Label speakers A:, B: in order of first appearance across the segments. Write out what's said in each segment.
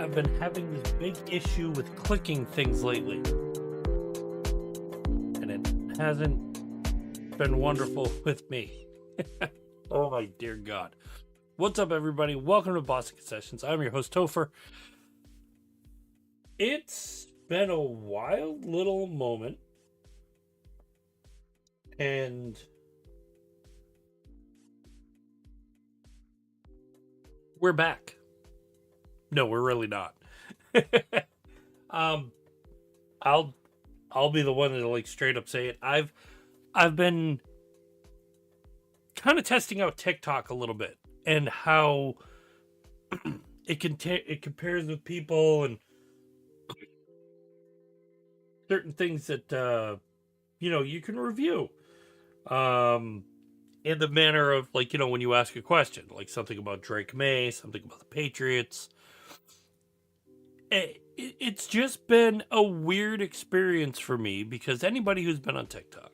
A: I've been having this big issue with clicking things lately. And it hasn't been wonderful with me. Oh my dear God. What's up, everybody? Welcome to Boston Concessions. I'm your host, Topher. It's been a wild little moment. And we're back. No, we're really not. I'll be the one to like straight up say it. I've been kind of testing out TikTok a little bit and how it compares with people and certain things that you can review. In the manner of like, when you ask a question, like something about Drake May, something about the Patriots. It's just been a weird experience for me because anybody who's been on TikTok,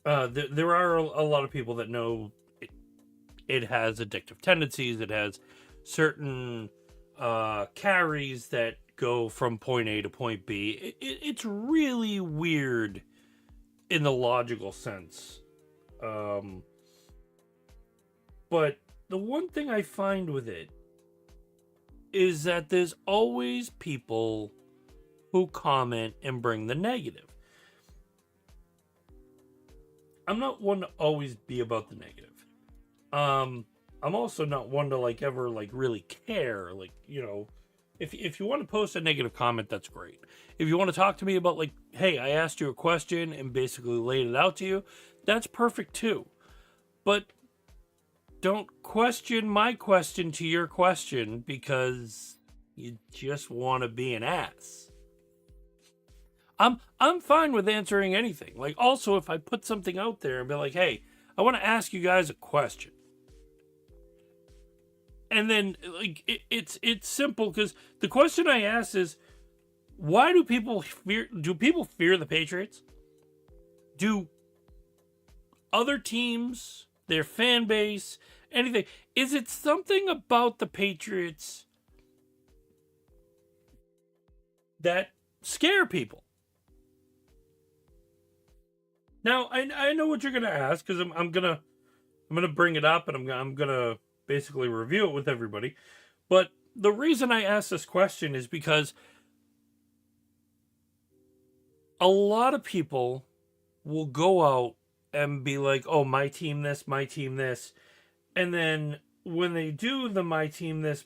A: there are a lot of people that know it has addictive tendencies. It has certain carries that go from point A to point B. It's really weird in the logical sense. But the one thing I find with it is that there's always people who comment and bring the negative. I'm not one to always be about the negative. I'm also not one to like ever like really care. Like, if you want to post a negative comment, that's great. If you want to talk to me about like, hey, I asked you a question and basically laid it out to you, that's perfect too. But don't question my question to your question because you just want to be an ass. I'm fine with answering anything. Like, also, if I put something out there and be like, hey, I want to ask you guys a question. And then like it's simple because the question I ask is, why do people fear the Patriots? Do other teams, their fan base, anything, is it something about the Patriots that scare people? Now I know what you're gonna ask because I'm gonna bring it up and I'm gonna basically review it with everybody. But the reason I ask this question is because a lot of people will go out and be like, oh, my team this, my team this. And then when they do the my team this,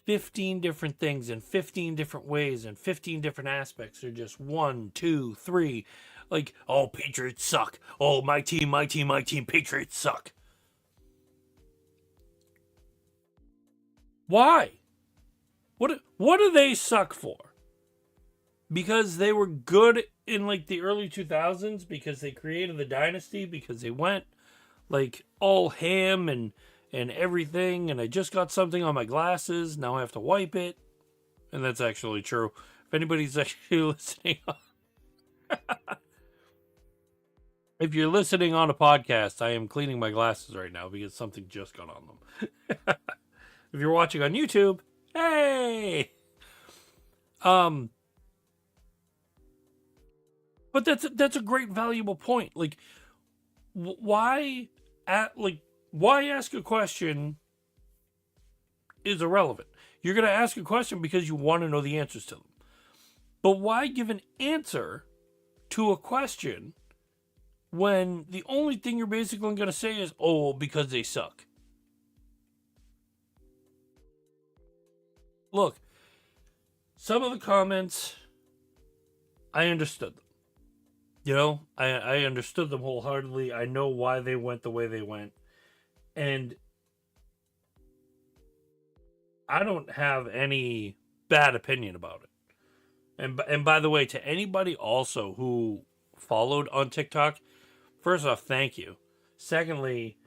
A: 15 different things in 15 different ways and 15 different aspects are just 1, 2, 3. Like, oh, Patriots suck. Oh, my team, Patriots suck. Why? What do they suck for? Because they were good in like the early 2000s, because they created the dynasty, because they went like all ham and everything, and I just got something on my glasses, now I have to wipe it. And that's actually true. If anybody's actually listening if you're listening on a podcast, I am cleaning my glasses right now because something just got on them. If you're watching on YouTube, hey! But that's a great valuable point. Like, why ask a question is irrelevant. You're going to ask a question because you want to know the answers to them. But why give an answer to a question when the only thing you're basically going to say is, oh, because they suck? Look, some of the comments, I understood them. I understood them wholeheartedly. I know why they went the way they went. And I don't have any bad opinion about it. And by the way, to anybody also who followed on TikTok, first off, thank you. Secondly,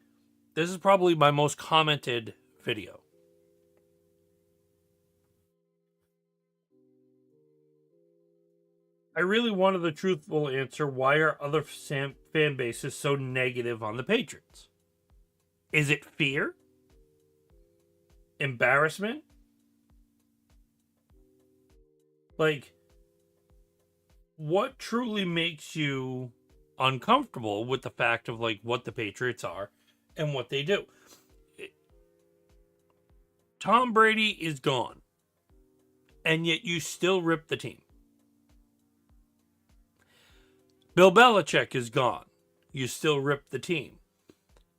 A: this is probably my most commented video. I really wanted the truthful answer. Why are other fan bases so negative on the Patriots? Is it fear? Embarrassment? Like, what truly makes you uncomfortable with the fact of like what the Patriots are and what they do? Tom Brady is gone, and yet you still rip the team. Bill Belichick is gone. You still rip the team.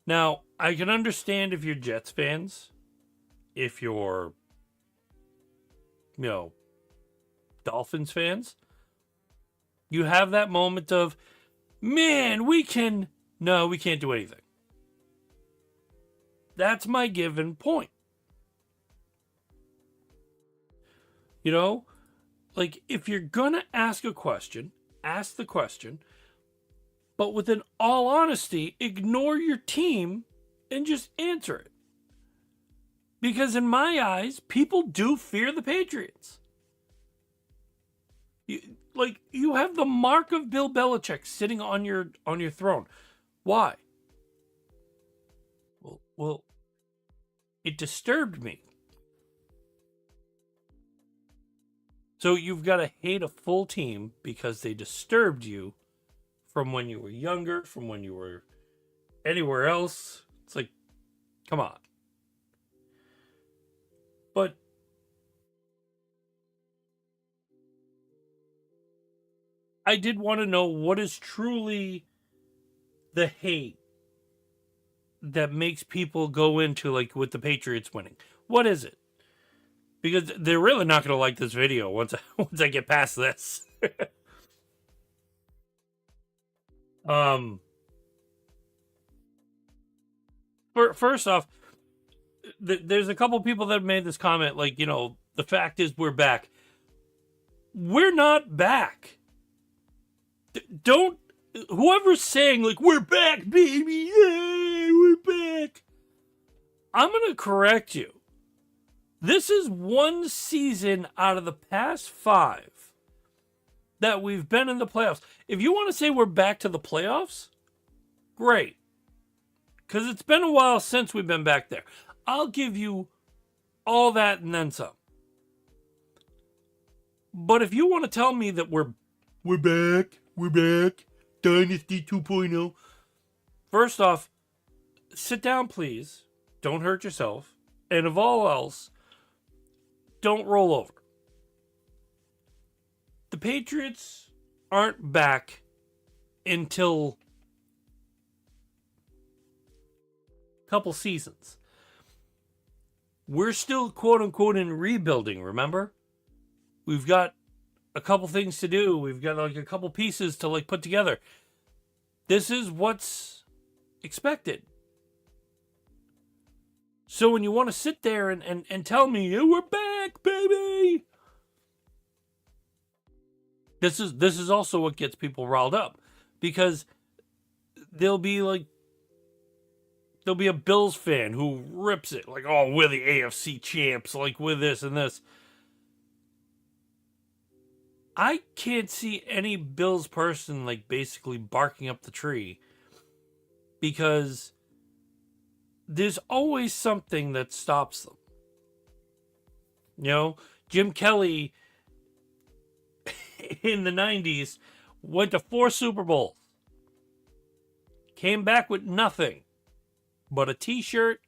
A: Now, I can understand if you're Jets fans, if you're, Dolphins fans, you have that moment of, man, we can't do anything. That's my given point. Like, if you're gonna ask a question, ask the question, but within all honesty, ignore your team and just answer it. Because in my eyes, people do fear the Patriots. You have the mark of Bill Belichick sitting on your throne. Why? Well, it disturbed me. So you've got to hate a full team because they disturbed you from when you were younger, from when you were anywhere else. It's like, come on. But I did want to know what is truly the hate that makes people go into, like, with the Patriots winning. What is it? Because they're really not going to like this video once I get past this. First off, there's a couple people that have made this comment, like, the fact is we're back. We're not back. Whoever's saying, like, we're back, baby, yeah, we're back, I'm going to correct you. This is one season out of the past 5 that we've been in the playoffs. If you want to say we're back to the playoffs, great. Because it's been a while since we've been back there. I'll give you all that and then some. But if you want to tell me that we're back, Dynasty 2.0. First off, sit down, please. Don't hurt yourself. And of all else, don't roll over. The Patriots aren't back until a couple seasons. We're still, quote unquote, in rebuilding, remember? We've got a couple things to do. We've got like a couple pieces to like put together. This is what's expected. So when you want to sit there and tell me, yeah, we're back, baby. This is also what gets people riled up. Because there'll be a Bills fan who rips it. Like, oh, we're the AFC champs. Like, with this and this. I can't see any Bills person, like, basically barking up the tree. Because there's always something that stops them. Jim Kelly in the 90s went to 4 Super Bowls. Came back with nothing but a t-shirt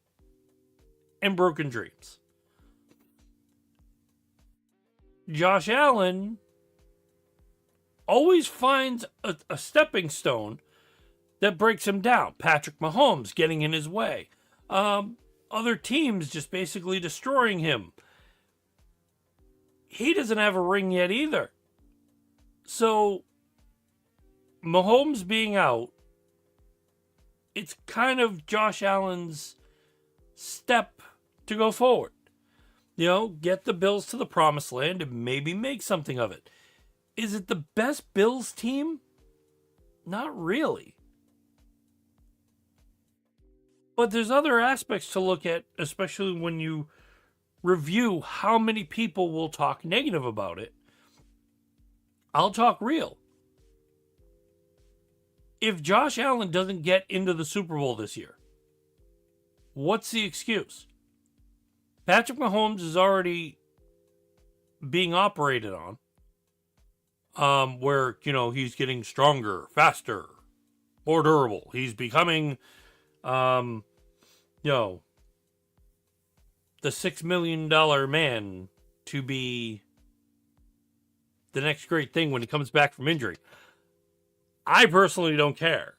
A: and broken dreams. Josh Allen always finds a stepping stone that breaks him down. Patrick Mahomes getting in his way. Other teams just basically destroying him. He doesn't have a ring yet either. So, Mahomes being out, it's kind of Josh Allen's step to go forward. Get the Bills to the promised land and maybe make something of it. Is it the best Bills team? Not really. But there's other aspects to look at, especially when you review how many people will talk negative about it. I'll talk real. If Josh Allen doesn't get into the Super Bowl this year, What's the excuse? Patrick Mahomes is already being operated on. Where, he's getting stronger, faster, more durable. He's becoming, the $6 million man to be the next great thing when he comes back from injury. I personally don't care.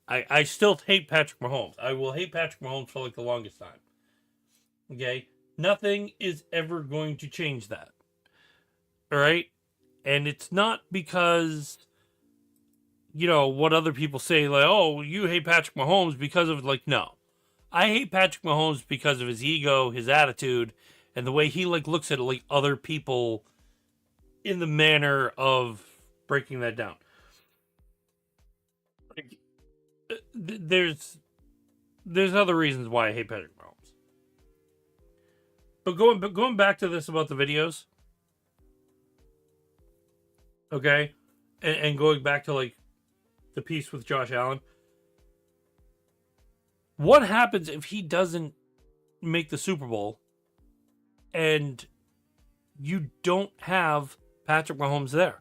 A: I still hate Patrick Mahomes. I will hate Patrick Mahomes for like the longest time. Okay? Nothing is ever going to change that. All right? And it's not because, what other people say, like, oh, you hate Patrick Mahomes because of, like, no. I hate Patrick Mahomes because of his ego, his attitude, and the way he, like, looks at, like, other people in the manner of breaking that down. Like, there's other reasons why I hate Patrick Mahomes. But going back to this about the videos, okay, and going back to like the piece with Josh Allen, what happens if he doesn't make the Super Bowl and you don't have Patrick Mahomes there?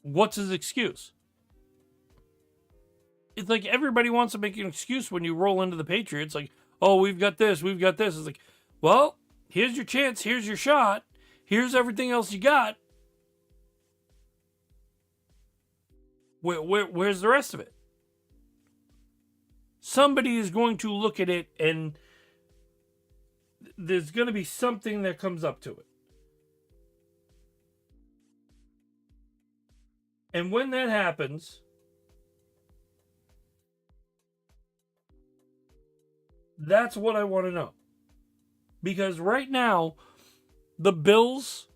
A: What's his excuse? It's like everybody wants to make an excuse when you roll into the Patriots. Like, oh, we've got this. It's like, well, here's your chance. Here's your shot. Here's everything else you got. Where's the rest of it? Somebody is going to look at it and there's going to be something that comes up to it. And when that happens, that's what I want to know. Because right now, the Bills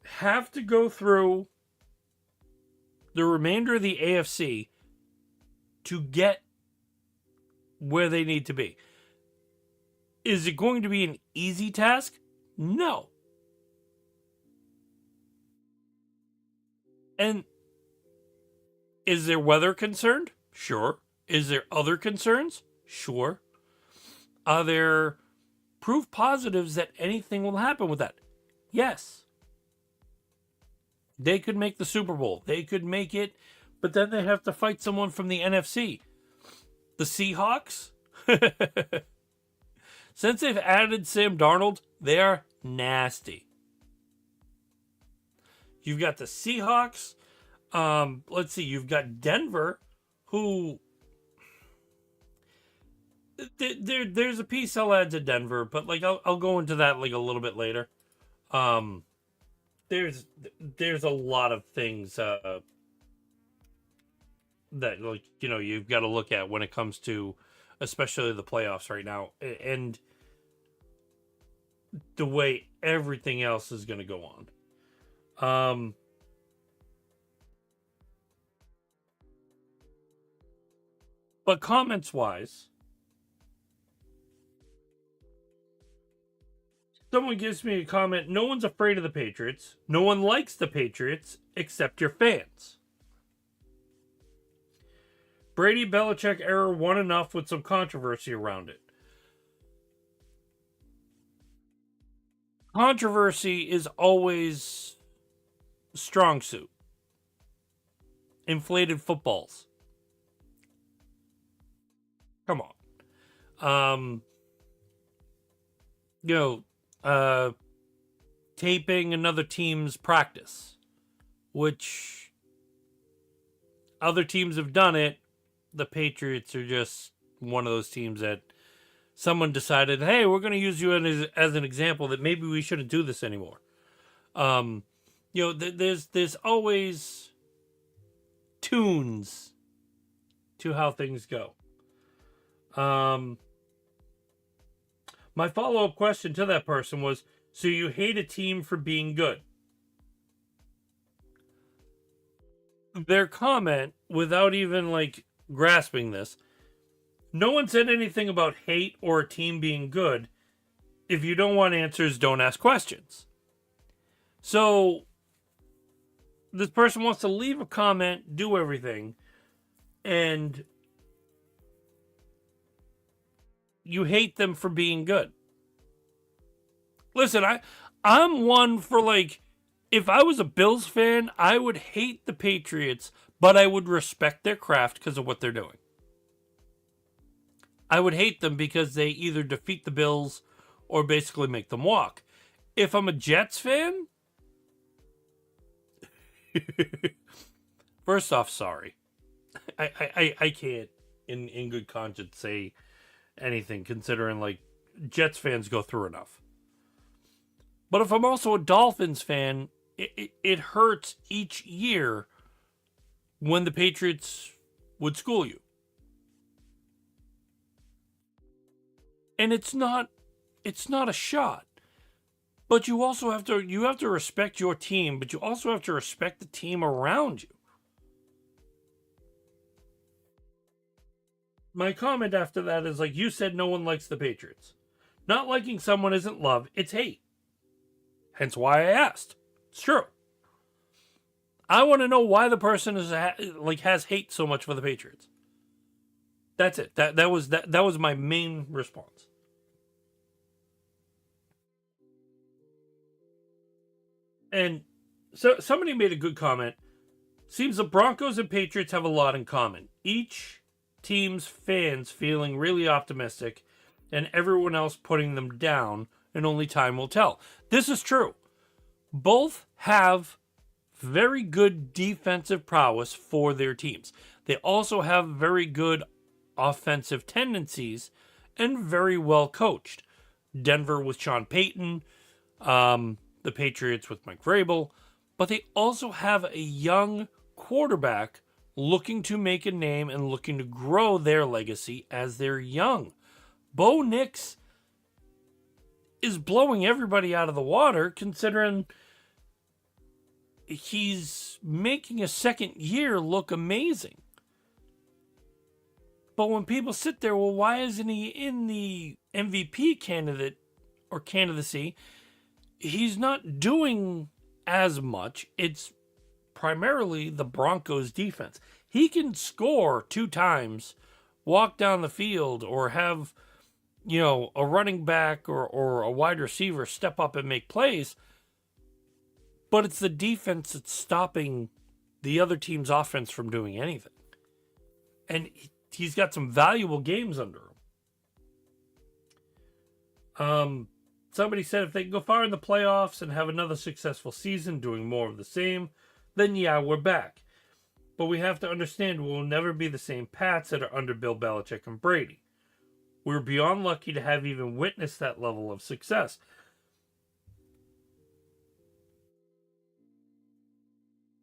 A: have to go through the remainder of the AFC to get where they need to be. Is it going to be an easy task? No. And is there weather concerned? Sure. Is there other concerns? Sure. Are there proof positives that anything will happen with that? Yes. They could make the Super Bowl. They could make it, but then they have to fight someone from the NFC. The Seahawks? Since they've added Sam Darnold, they are nasty. You've got the Seahawks. Let's see. You've got Denver, who there's a piece I'll add to Denver, but like I'll go into that like a little bit later. There's a lot of things that like you've got to look at when it comes to especially the playoffs right now and the way everything else is going to go on. But comments wise, someone gives me a comment, no one's afraid of the Patriots. No one likes the Patriots except your fans. Brady Belichick era won enough with some controversy around it. Controversy is always a strong suit. Inflated footballs. Come on. Taping another team's practice, which other teams have done it. The Patriots are just one of those teams that someone decided, hey, we're going to use you as an example that maybe we shouldn't do this anymore. There's always tunes to how things go. My follow-up question to that person was, so you hate a team for being good? Their comment, without even like grasping this, no one said anything about hate or a team being good. If you don't want answers, don't ask questions. So this person wants to leave a comment, do everything, and you hate them for being good. Listen, I'm one for, like, if I was a Bills fan, I would hate the Patriots, but I would respect their craft because of what they're doing. I would hate them because they either defeat the Bills or basically make them walk. If I'm a Jets fan, first off, sorry. I can't in good conscience say anything, considering, like, Jets fans go through enough. But if I'm also a Dolphins fan, it hurts each year when the Patriots would school you. And it's not a shot. But you also have to respect your team, but you also have to respect the team around you. My comment after that is, like you said, no one likes the Patriots. Not liking someone isn't love, it's hate. Hence why I asked. It's true. I want to know why the person has hate so much for the Patriots. That's it. That was my main response. And so somebody made a good comment. Seems the Broncos and Patriots have a lot in common. Each team's fans feeling really optimistic and everyone else putting them down, and only time will tell. This is true. Both have very good defensive prowess for their teams. They also have very good offensive tendencies and very well coached. Denver with Sean Payton, the Patriots with Mike Vrabel, but they also have a young quarterback looking to make a name and looking to grow their legacy as they're young. Bo Nix is blowing everybody out of the water, considering he's making a second year look amazing. But when people sit there, well, why isn't he in the MVP candidate or candidacy? He's not doing as much. It's primarily the Broncos defense. He can score 2 times, walk down the field, or have, a running back or a wide receiver step up and make plays. But it's the defense that's stopping the other team's offense from doing anything. And he's got some valuable games under him. Somebody said if they can go far in the playoffs and have another successful season doing more of the same, then yeah, we're back. But we have to understand we'll never be the same Pats that are under Bill Belichick and Brady. We're beyond lucky to have even witnessed that level of success.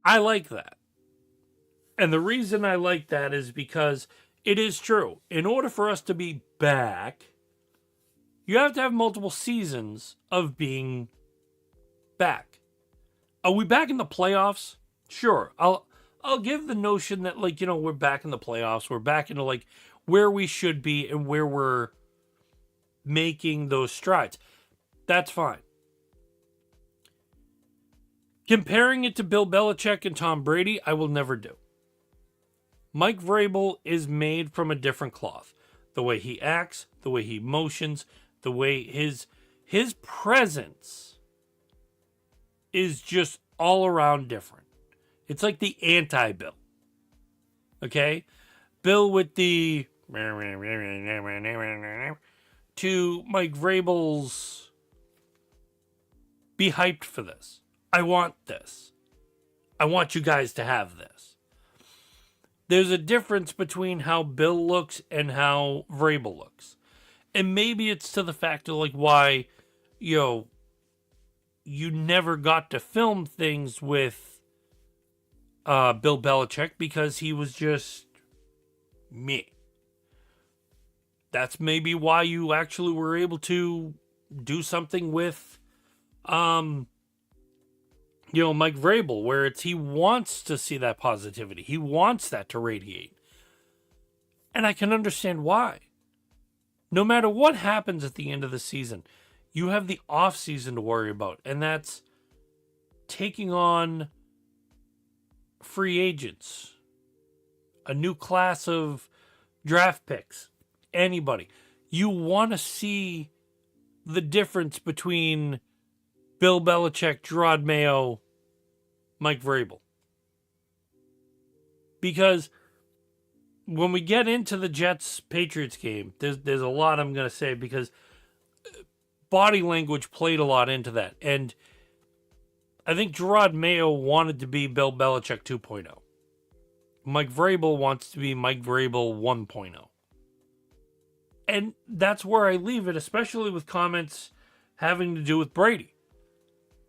A: I like that. And the reason I like that is because it is true. In order for us to be back, you have to have multiple seasons of being back. Are we back in the playoffs? Sure. I'll give the notion that, we're back in the playoffs. We're back into, where we should be and where we're making those strides. That's fine. Comparing it to Bill Belichick and Tom Brady, I will never do. Mike Vrabel is made from a different cloth. The way he acts, the way he motions, the way his presence is just all around different. It's like the anti-Bill. Okay? Bill with the to Mike Vrabel's be hyped for this. I want this. I want you guys to have this. There's a difference between how Bill looks and how Vrabel looks. And maybe it's to the fact of why, you never got to film things with Bill Belichick because he was just me. That's maybe why you actually were able to do something with Mike Vrabel, where he wants to see that positivity. He wants that to radiate. And I can understand why. No matter what happens at the end of the season, you have the off season to worry about. And that's taking on free agents, a new class of draft picks, anybody. You want to see the difference between Bill Belichick, Gerard Mayo, Mike Vrabel. Because when we get into the Jets-Patriots game, there's a lot I'm going to say because body language played a lot into that. And I think Gerard Mayo wanted to be Bill Belichick 2.0. Mike Vrabel wants to be Mike Vrabel 1.0. And that's where I leave it, especially with comments having to do with Brady.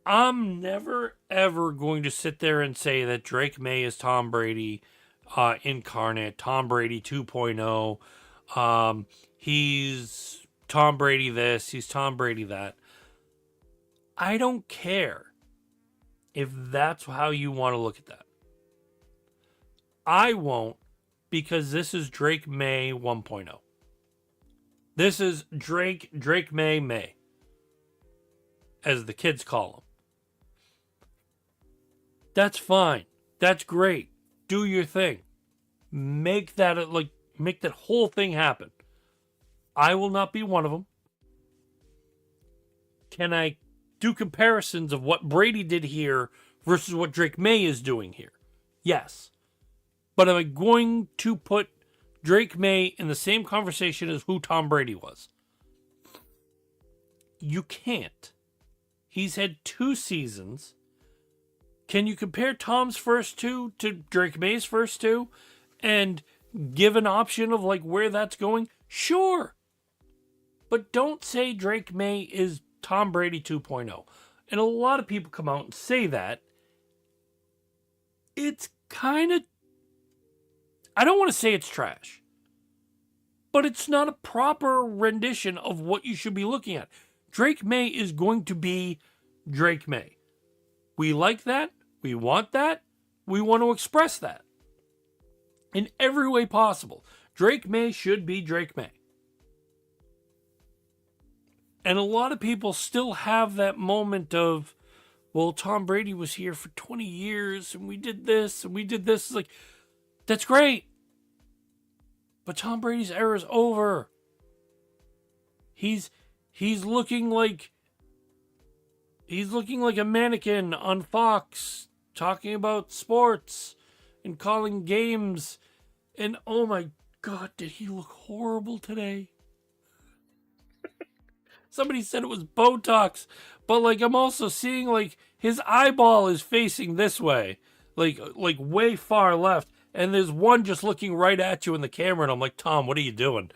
A: I'm never, ever going to sit there and say that Drake May is Tom Brady incarnate, Tom Brady 2.0. He's Tom Brady this, he's Tom Brady that. I don't care if that's how you want to look at that. I won't, because this is Drake May 1.0. This is Drake May, as the kids call him. That's fine. That's great. Do your thing. Make that whole thing happen. I will not be one of them. Can I do comparisons of what Brady did here versus what Drake May is doing here? Yes. But am I going to put Drake May in the same conversation as who Tom Brady was? You can't. He's had 2 seasons. Can you compare Tom's first 2 to Drake May's first 2 and give an option of like where that's going? Sure. But don't say Drake May is Tom Brady 2.0. And a lot of people come out and say that. It's kind of, I don't want to say it's trash, but it's not a proper rendition of what you should be looking at. Drake May is going to be Drake May. We like that. We want that. We want to express that in every way possible. Drake May should be Drake May. And a lot of people still have that moment of, well, Tom Brady was here for 20 years and we did this and we did this. It's like, that's great. But Tom Brady's era is over. He's looking like a mannequin on Fox talking about sports and calling games. And oh my God, did he look horrible today? Somebody said it was Botox, but like I'm also seeing like his eyeball is facing this way, like way far left, and there's one just looking right at you in the camera, and I'm like, Tom, what are you doing?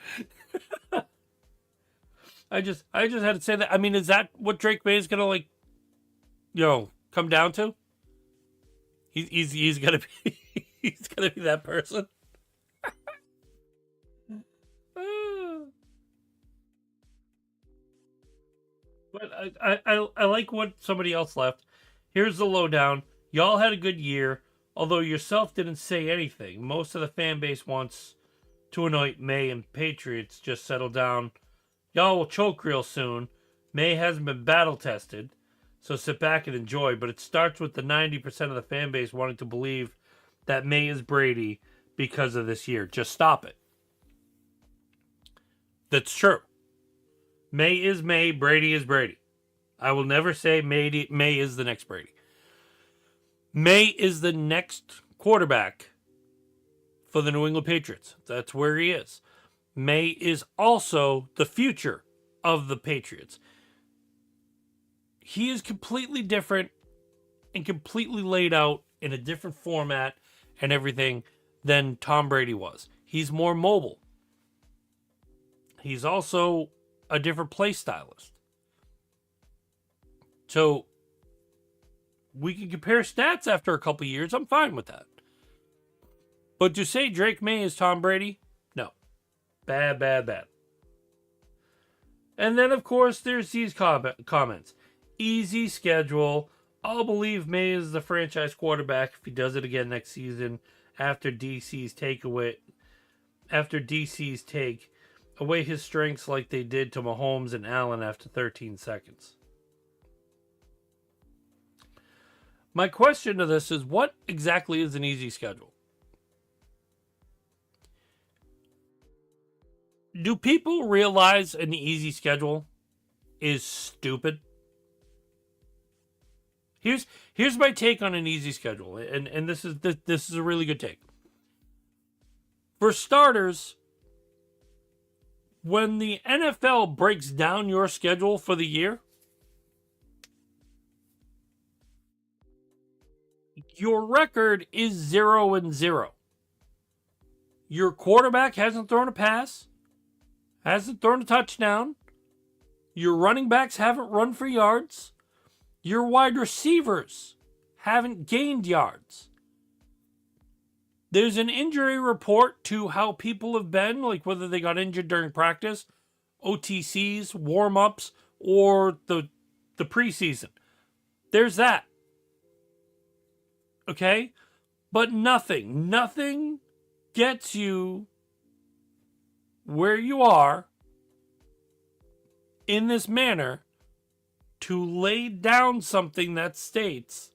A: I just had to say that. I mean, is that what Drake May is gonna like, come down to? He's gonna be he's gonna be that person. But I like what somebody else left. Here's the lowdown. Y'all had a good year, although yourself didn't say anything. Most of the fan base wants to anoint May and Patriots just settle down. Y'all will choke real soon. May hasn't been battle tested, so sit back and enjoy. But it starts with the 90% of the fan base wanting to believe that May is Brady because of this year. Just stop it. That's true. May is May, Brady is Brady. I will never say May is the next Brady. May is the next quarterback for the New England Patriots. That's where he is. May is also the future of the Patriots. He is completely different and completely laid out in a different format and everything than Tom Brady was. He's more mobile. He's also a different play stylist. So we can compare stats after a couple years. I'm fine with that. But to say Drake May is Tom Brady, no. Bad. And then, of course, there's these comments. Easy schedule. I'll believe May is the franchise quarterback if he does it again next season after DC's take away his strengths like they did to Mahomes and Allen after 13 seconds. My question to this is, what exactly is an easy schedule? Do people realize an easy schedule is stupid? Here's my take on an easy schedule, and this is a really good take. For starters, when the NFL breaks down your schedule for the year, your record is 0-0. Your quarterback hasn't thrown a pass, hasn't thrown a touchdown. Your running backs haven't run for yards. Your wide receivers haven't gained yards. There's an injury report to how people have been, like whether they got injured during practice, OTCs, warm-ups, or the preseason. There's that. Okay? But nothing gets you where you are in this manner to lay down something that states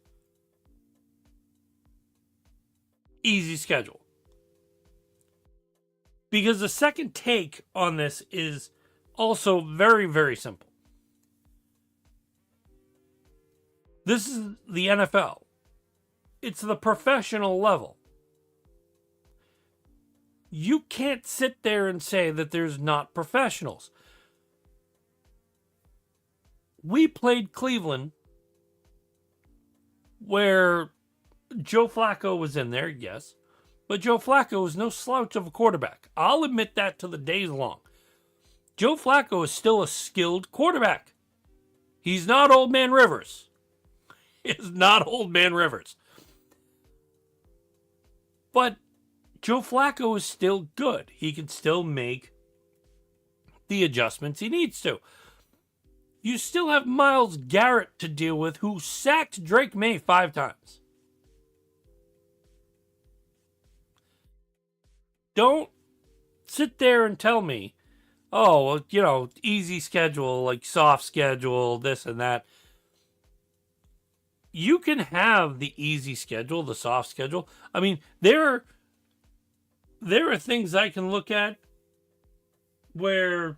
A: easy schedule. Because the second take on this is also very, very simple. This is the NFL. It's the professional level. You can't sit there and say that there's not professionals. We played Cleveland, where Joe Flacco was in there, yes. But Joe Flacco is no slouch of a quarterback. I'll admit that to the days long. Joe Flacco is still a skilled quarterback. He's not Old Man Rivers. He's not Old Man Rivers. But Joe Flacco is still good. He can still make the adjustments he needs to. You still have Myles Garrett to deal with, who sacked Drake May 5 times. Don't sit there and tell me, oh, well, easy schedule, like soft schedule, this and that. You can have the easy schedule, the soft schedule. I mean, there are things I can look at where,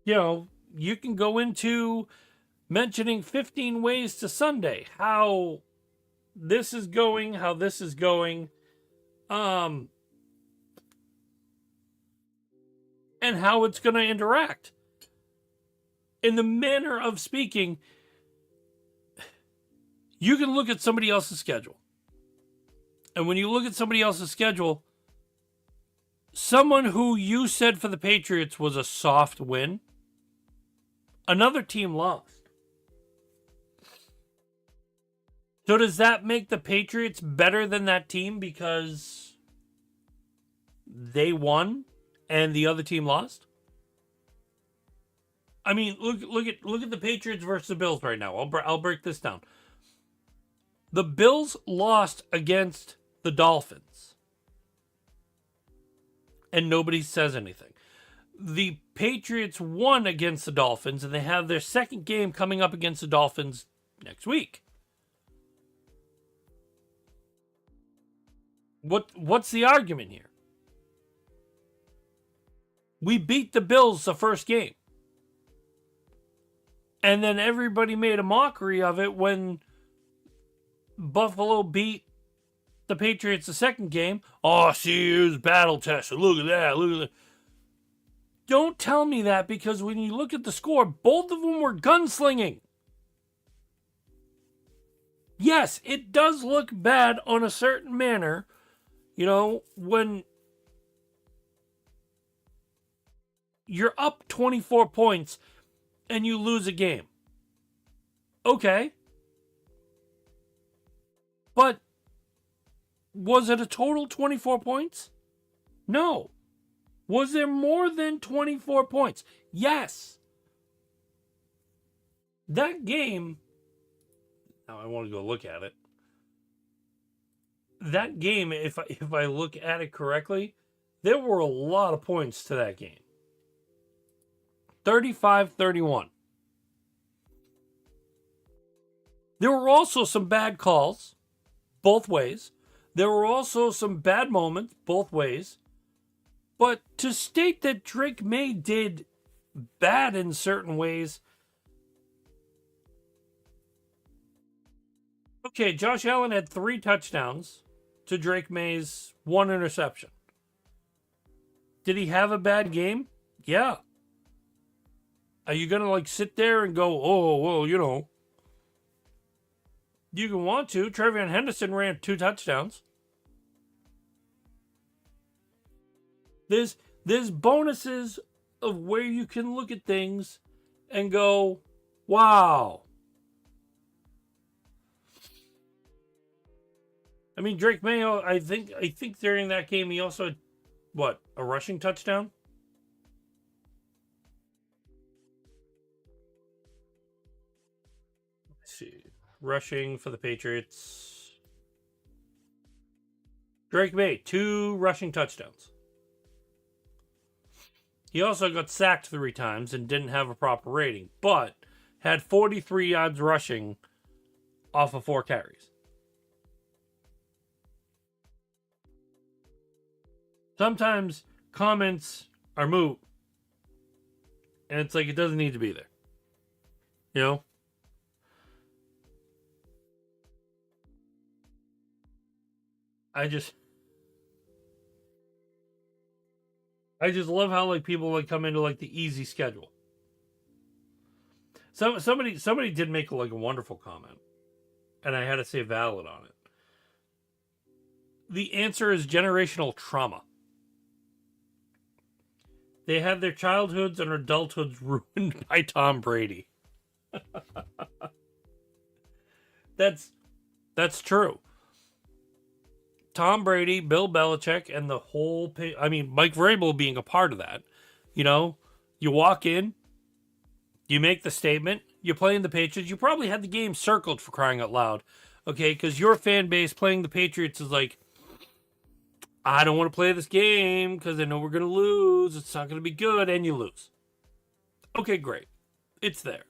A: you can go into mentioning 15 ways to Sunday, how this is going, and how it's going to interact. In the manner of speaking, you can look at somebody else's schedule. And when you look at somebody else's schedule, someone who you said for the Patriots was a soft win, another team lost. So does that make the Patriots better than that team because they won and the other team lost? I mean, look at the Patriots versus the Bills right now. I'll break this down. The Bills lost against the Dolphins, and nobody says anything. The Patriots won against the Dolphins, and they have their second game coming up against the Dolphins next week. What's the argument here? We beat the Bills the first game. And then everybody made a mockery of it when Buffalo beat the Patriots the second game. Oh, see, it was battle tested. Look at that. Don't tell me that, because when you look at the score, both of them were gunslinging. Yes, it does look bad on a certain manner, when you're up 24 points and you lose a game. Okay. But was it a total 24 points? No. Was there more than 24 points? Yes. That game, now I want to go look at it. That game, if I look at it correctly, there were a lot of points to that game. 35-31. There were also some bad calls, both ways. There were also some bad moments, both ways. But to state that Drake May did bad in certain ways, okay, Josh Allen had 3 touchdowns to Drake May's 1 interception. Did he have a bad game? Yeah. Are you going to like sit there and go, oh, well, you know, you can want to. Trevion Henderson ran 2 touchdowns. There's bonuses of where you can look at things and go, wow. I mean, Drake May, I think during that game he also had, what, a rushing touchdown? Let's see. Rushing for the Patriots. Drake May, 2 rushing touchdowns. He also got sacked 3 times and didn't have a proper rating, but had 43 yards rushing off of 4 carries. Sometimes comments are moot, and it's like it doesn't need to be there. You know? I just love how like people like come into like the easy schedule. Somebody did make like a wonderful comment, and I had to say valid on it. The answer is generational trauma. They had their childhoods and adulthoods ruined by Tom Brady. That's true. Tom Brady, Bill Belichick, and the whole... I mean, Mike Vrabel being a part of that. You know, you walk in, you make the statement, you're playing the Patriots. You probably had the game circled, for crying out loud. Okay, because your fan base playing the Patriots is like, I don't want to play this game because I know we're going to lose. It's not going to be good, and you lose. Okay, great. It's there.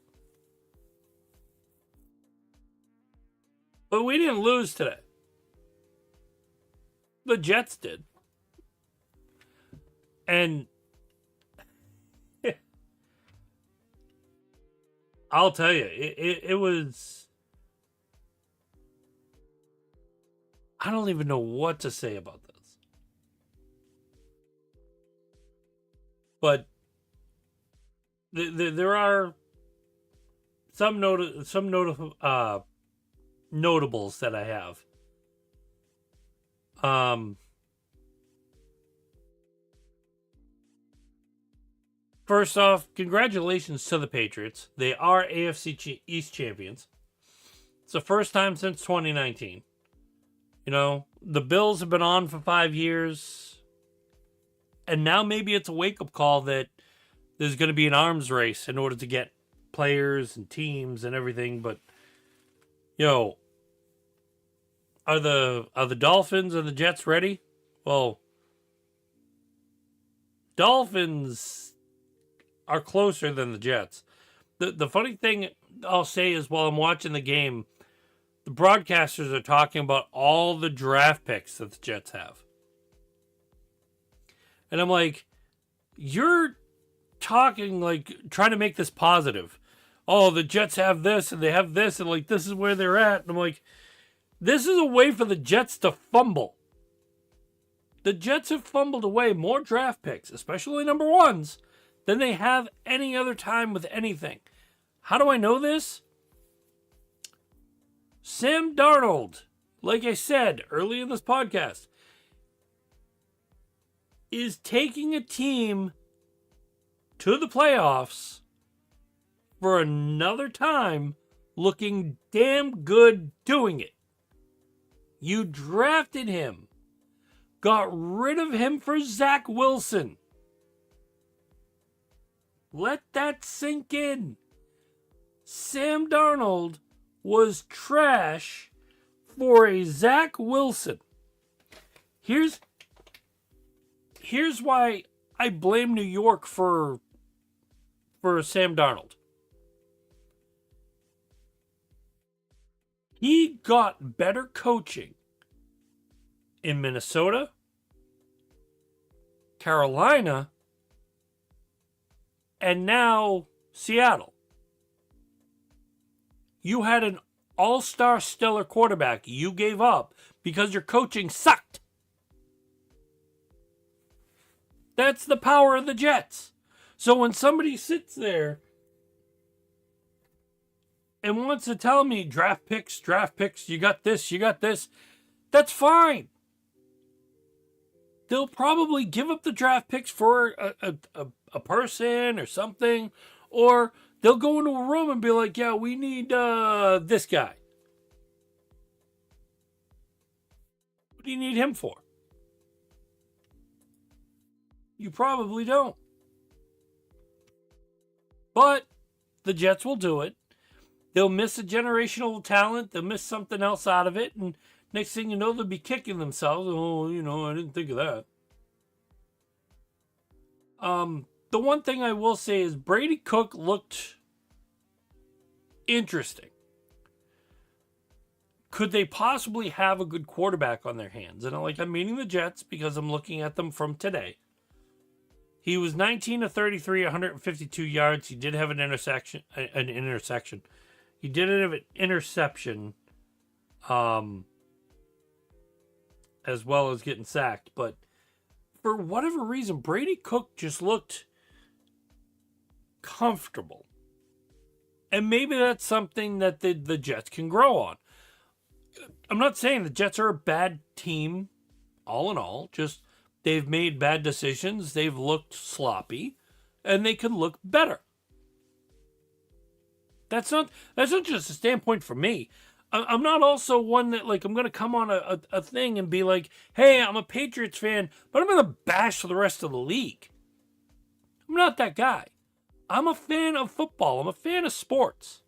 A: But we didn't lose today. The Jets did. And I'll tell you, it was... I don't even know what to say about this. But there are some notables that I have. First off, congratulations to the Patriots. They are AFC East champions. It's the first time since 2019. You know, the Bills have been on for 5 years. And now maybe it's a wake-up call that there's going to be an arms race in order to get players and teams and everything. But, yo, are the Dolphins and the Jets ready? Well, Dolphins are closer than the Jets. The funny thing I'll say is while I'm watching the game, the broadcasters are talking about all the draft picks that the Jets have. And I'm like, you're talking like trying to make this positive. Oh, the Jets have this and they have this and like this is where they're at. And I'm like, this is a way for the Jets to fumble. The Jets have fumbled away more draft picks, especially number ones, than they have any other time with anything. How do I know this? Sam Darnold, like I said early in this podcast, is taking a team to the playoffs for another time, looking damn good doing it. You drafted him, got rid of him for Zach Wilson. Let that sink in. Sam Darnold was trash for a Zach Wilson. Here's why I blame New York for Sam Darnold. He got better coaching in Minnesota, Carolina, and now Seattle. You had an all-star stellar quarterback you gave up because your coaching sucked. That's the power of the Jets. So when somebody sits there and wants to tell me draft picks, you got this, that's fine. They'll probably give up the draft picks for a person or something, or they'll go into a room and be like, yeah, we need this guy. What do you need him for? You probably don't. But the Jets will do it. They'll miss a generational talent. They'll miss something else out of it. And next thing you know, they'll be kicking themselves. Oh, I didn't think of that. The one thing I will say is Brady Cook looked interesting. Could they possibly have a good quarterback on their hands? And I'm meaning the Jets because I'm looking at them from today. He was 19 of 33, 152 yards. He did have an intersection. He did have an interception, as well as getting sacked. But for whatever reason, Brady Cook just looked comfortable. And maybe that's something that the Jets can grow on. I'm not saying the Jets are a bad team, all in all. Just they've made bad decisions. They've looked sloppy, and they can look better. That's not just a standpoint for me. I'm not also one that I'm going to come on a thing and be like, hey, I'm a Patriots fan, but I'm going to bash the rest of the league. I'm not that guy. I'm a fan of football. I'm a fan of sports.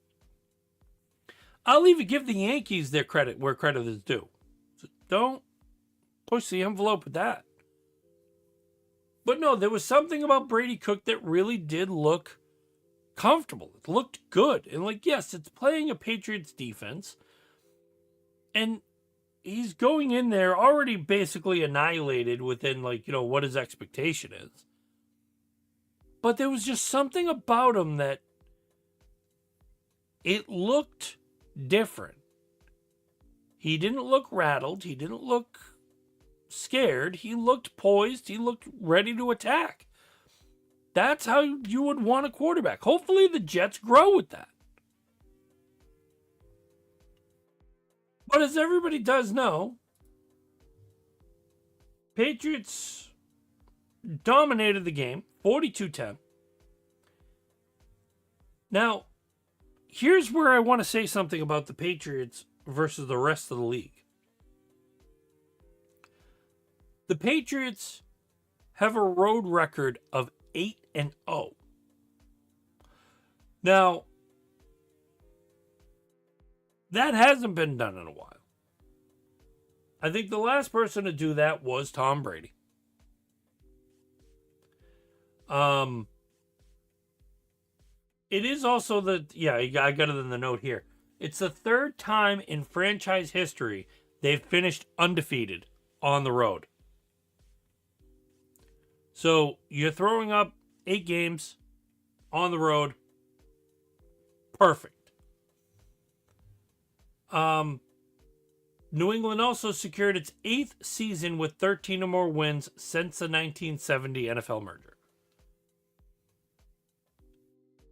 A: I'll even give the Yankees their credit where credit is due. So don't push the envelope with that. But no, there was something about Brady Cook that really did look comfortable. It looked good. And yes, it's playing a Patriots defense. And he's going in there already basically annihilated within what his expectation is. But there was just something about him that it looked different. He didn't look rattled. He didn't look scared. He looked poised. He looked ready to attack. That's how you would want a quarterback. Hopefully the Jets grow with that. But as everybody does know, Patriots dominated the game, 42-10. Now, here's where I want to say something about the Patriots versus the rest of the league. The Patriots have a road record of 8-0. Now, that hasn't been done in a while. I think the last person to do that was Tom Brady. It is also I got it in the note here. It's the third time in franchise history they've finished undefeated on the road. So you're throwing up 8 games on the road. Perfect. New England also secured its 8th season with 13 or more wins since the 1970 NFL merger.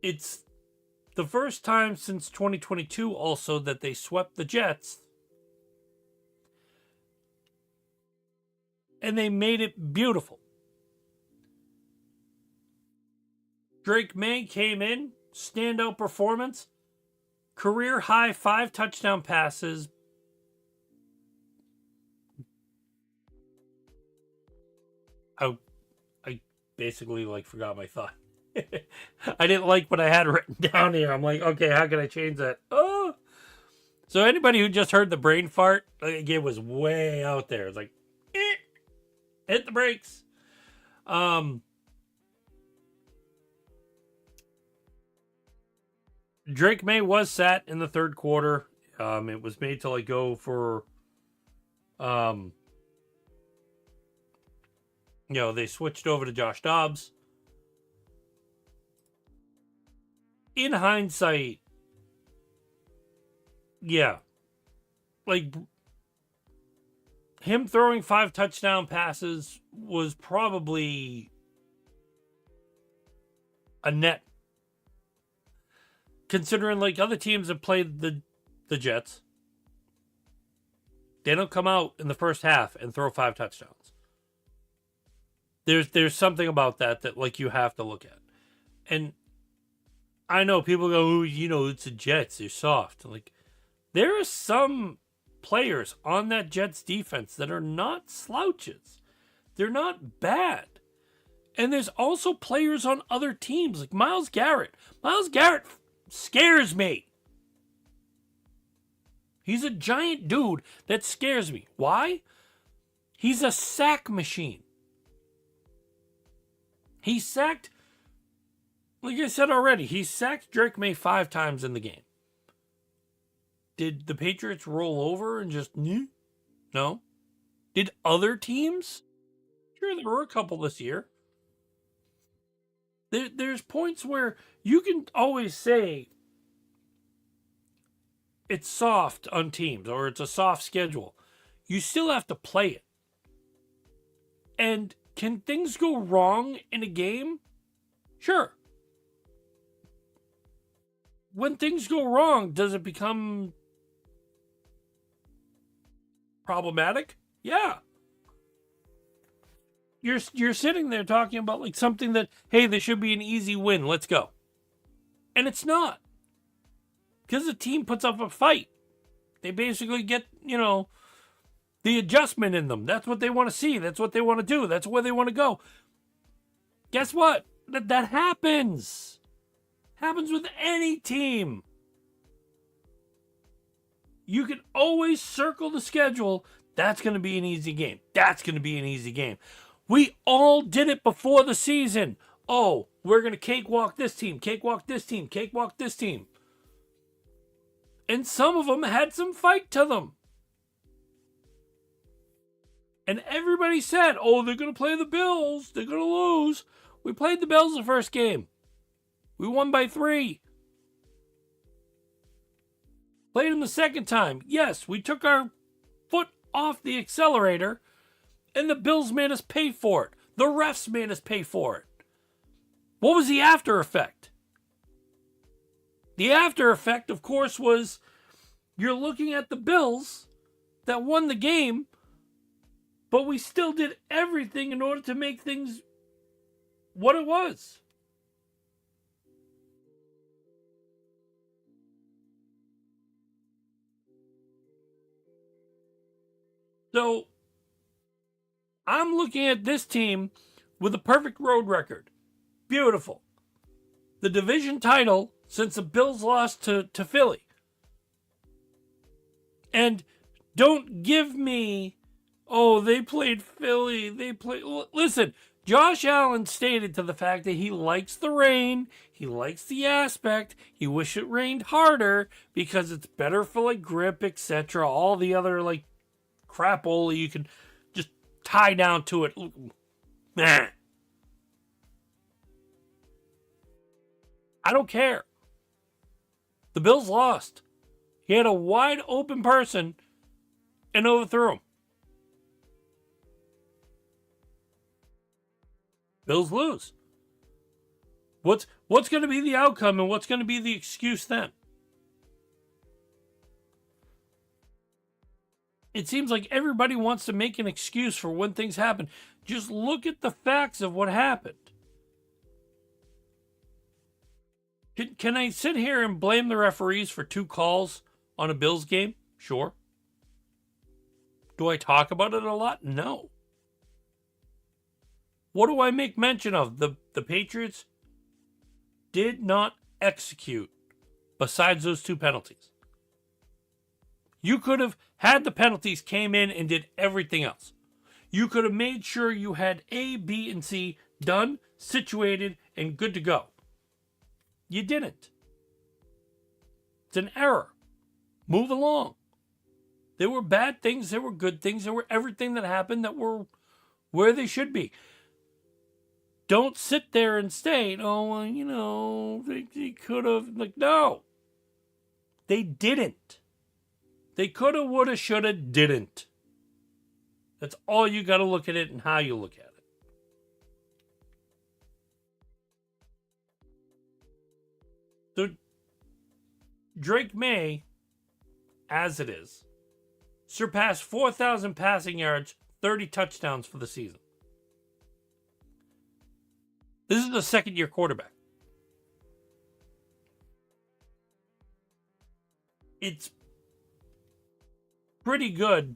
A: It's the first time since 2022 also that they swept the Jets. And they made it beautiful. Drake May came in, standout performance, career high 5 touchdown passes. I basically forgot my thought. I didn't like what I had written down here. I'm like, okay, how can I change that? Oh, so anybody who just heard the brain fart, it was way out there. It's hit the brakes. Drake May was sat in the third quarter. It was made to go for They switched over to Josh Dobbs. In hindsight, yeah, like him throwing 5 touchdown passes was probably a net, considering like other teams have played the Jets. They don't come out in the first half and throw 5 touchdowns. There's something about that like you have to look at. And I know people go, oh, it's the Jets, they're soft. Like, there are some players on that Jets defense that are not slouches. They're not bad. And there's also players on other teams like Myles Garrett. Myles Garrett scares me. He's a giant dude that scares me. Why? He's a sack machine. He sacked, like I said already, he sacked Drake May 5 times in the game. Did the Patriots roll over and just, no? Did other teams? Sure, there were a couple this year. There's points where you can always say it's soft on teams or it's a soft schedule. You still have to play it. And can things go wrong in a game? Sure. When things go wrong, does it become problematic? Yeah. You're sitting there talking about like something that, hey, this should be an easy win. Let's go. And it's not. Because the team puts up a fight. They basically get, the adjustment in them. That's what they want to see. That's what they want to do. That's where they want to go. Guess what? That happens. Happens with any team. You can always circle the schedule. That's going to be an easy game. That's going to be an easy game. We all did it before the season. Oh, we're going to cakewalk this team, cakewalk this team, cakewalk this team. And some of them had some fight to them. And everybody said, oh, they're going to play the Bills. They're going to lose. We played the Bills the first game. We won by 3. Played them the second time. Yes, we took our foot off the accelerator, and the Bills made us pay for it. The refs made us pay for it. What was the after effect? The after effect, of course, was you're looking at the Bills that won the game, but we still did everything in order to make things what it was. So I'm looking at this team with a perfect road record. Beautiful. The division title since the Bills lost to Philly. And don't give me, oh, they played Philly. Listen, Josh Allen stated to the fact that he likes the rain. He likes the aspect. He wish it rained harder because it's better for like grip, etc. All the other like crapola you can just tie down to it. Nah. I don't care. The Bills lost. He had a wide open person and overthrew him. Bills lose. What's going to be the outcome and what's going to be the excuse then? It seems like everybody wants to make an excuse for when things happen. Just look at the facts of what happened. Can I sit here and blame the referees for 2 calls on a Bills game? Sure. Do I talk about it a lot? No. What do I make mention of? The Patriots did not execute besides those 2 penalties. You could have had the penalties, came in and did everything else. You could have made sure you had A, B, and C done, situated, and good to go. You didn't. It's an error. Move along. There were bad things. There were good things. There were everything that happened that were where they should be. Don't sit there and state, oh, well, you know, they could have. Like, no. They didn't. They could have, would have, should have, didn't. That's all you got to look at it and how you look at it. So, Drake May, as it is, surpassed 4,000 passing yards, 30 touchdowns for the season. This is a second-year quarterback. It's pretty good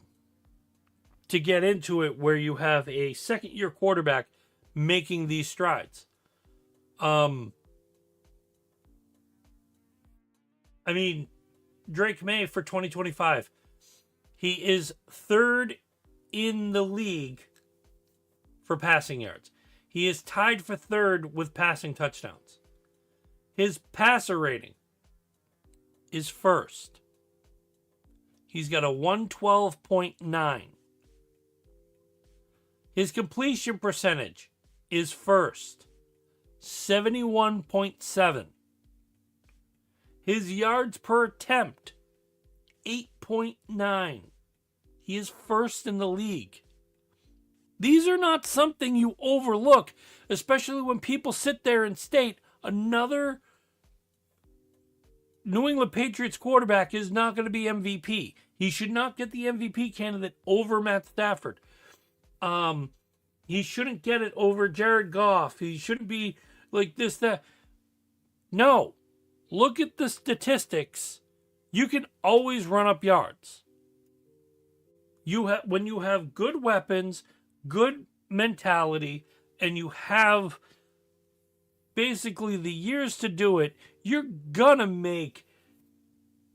A: to get into it where you have a second-year quarterback making these strides. I mean, Drake May for 2025, he is third in the league for passing yards. He is tied for third with passing touchdowns. His passer rating is first. He's got a 112.9. His completion percentage is first, 71.7. His yards per attempt, 8.9. He is first in the league. These are not something you overlook, especially when people sit there and state another New England Patriots quarterback is not going to be MVP. He should not get the MVP candidate over Matt Stafford. He shouldn't get it over Jared Goff. He shouldn't be like this, that. No. Look at the statistics. You can always run up yards. When you have good weapons, good mentality, and you have basically the years to do it, you're gonna make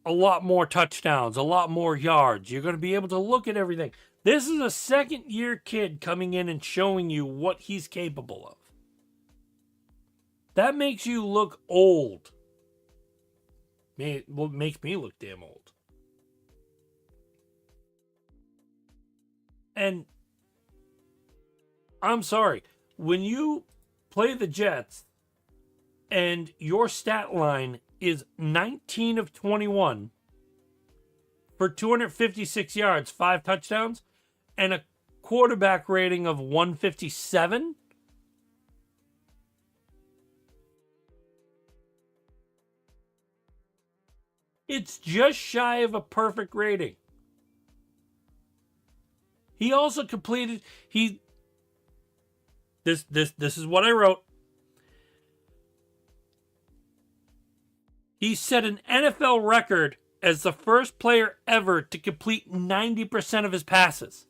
A: a lot more touchdowns, a lot more yards. You're gonna be able to look at everything. This is a second-year kid coming in and showing you what he's capable of. That makes you look old. Well, it makes me look damn old. And I'm sorry, when you play the Jets and your stat line is 19 of 21 for 256 yards, 5 touchdowns, and a quarterback rating of 157, it's just shy of a perfect rating. He also completed, this is what I wrote. He set an NFL record as the first player ever to complete 90% of his passes,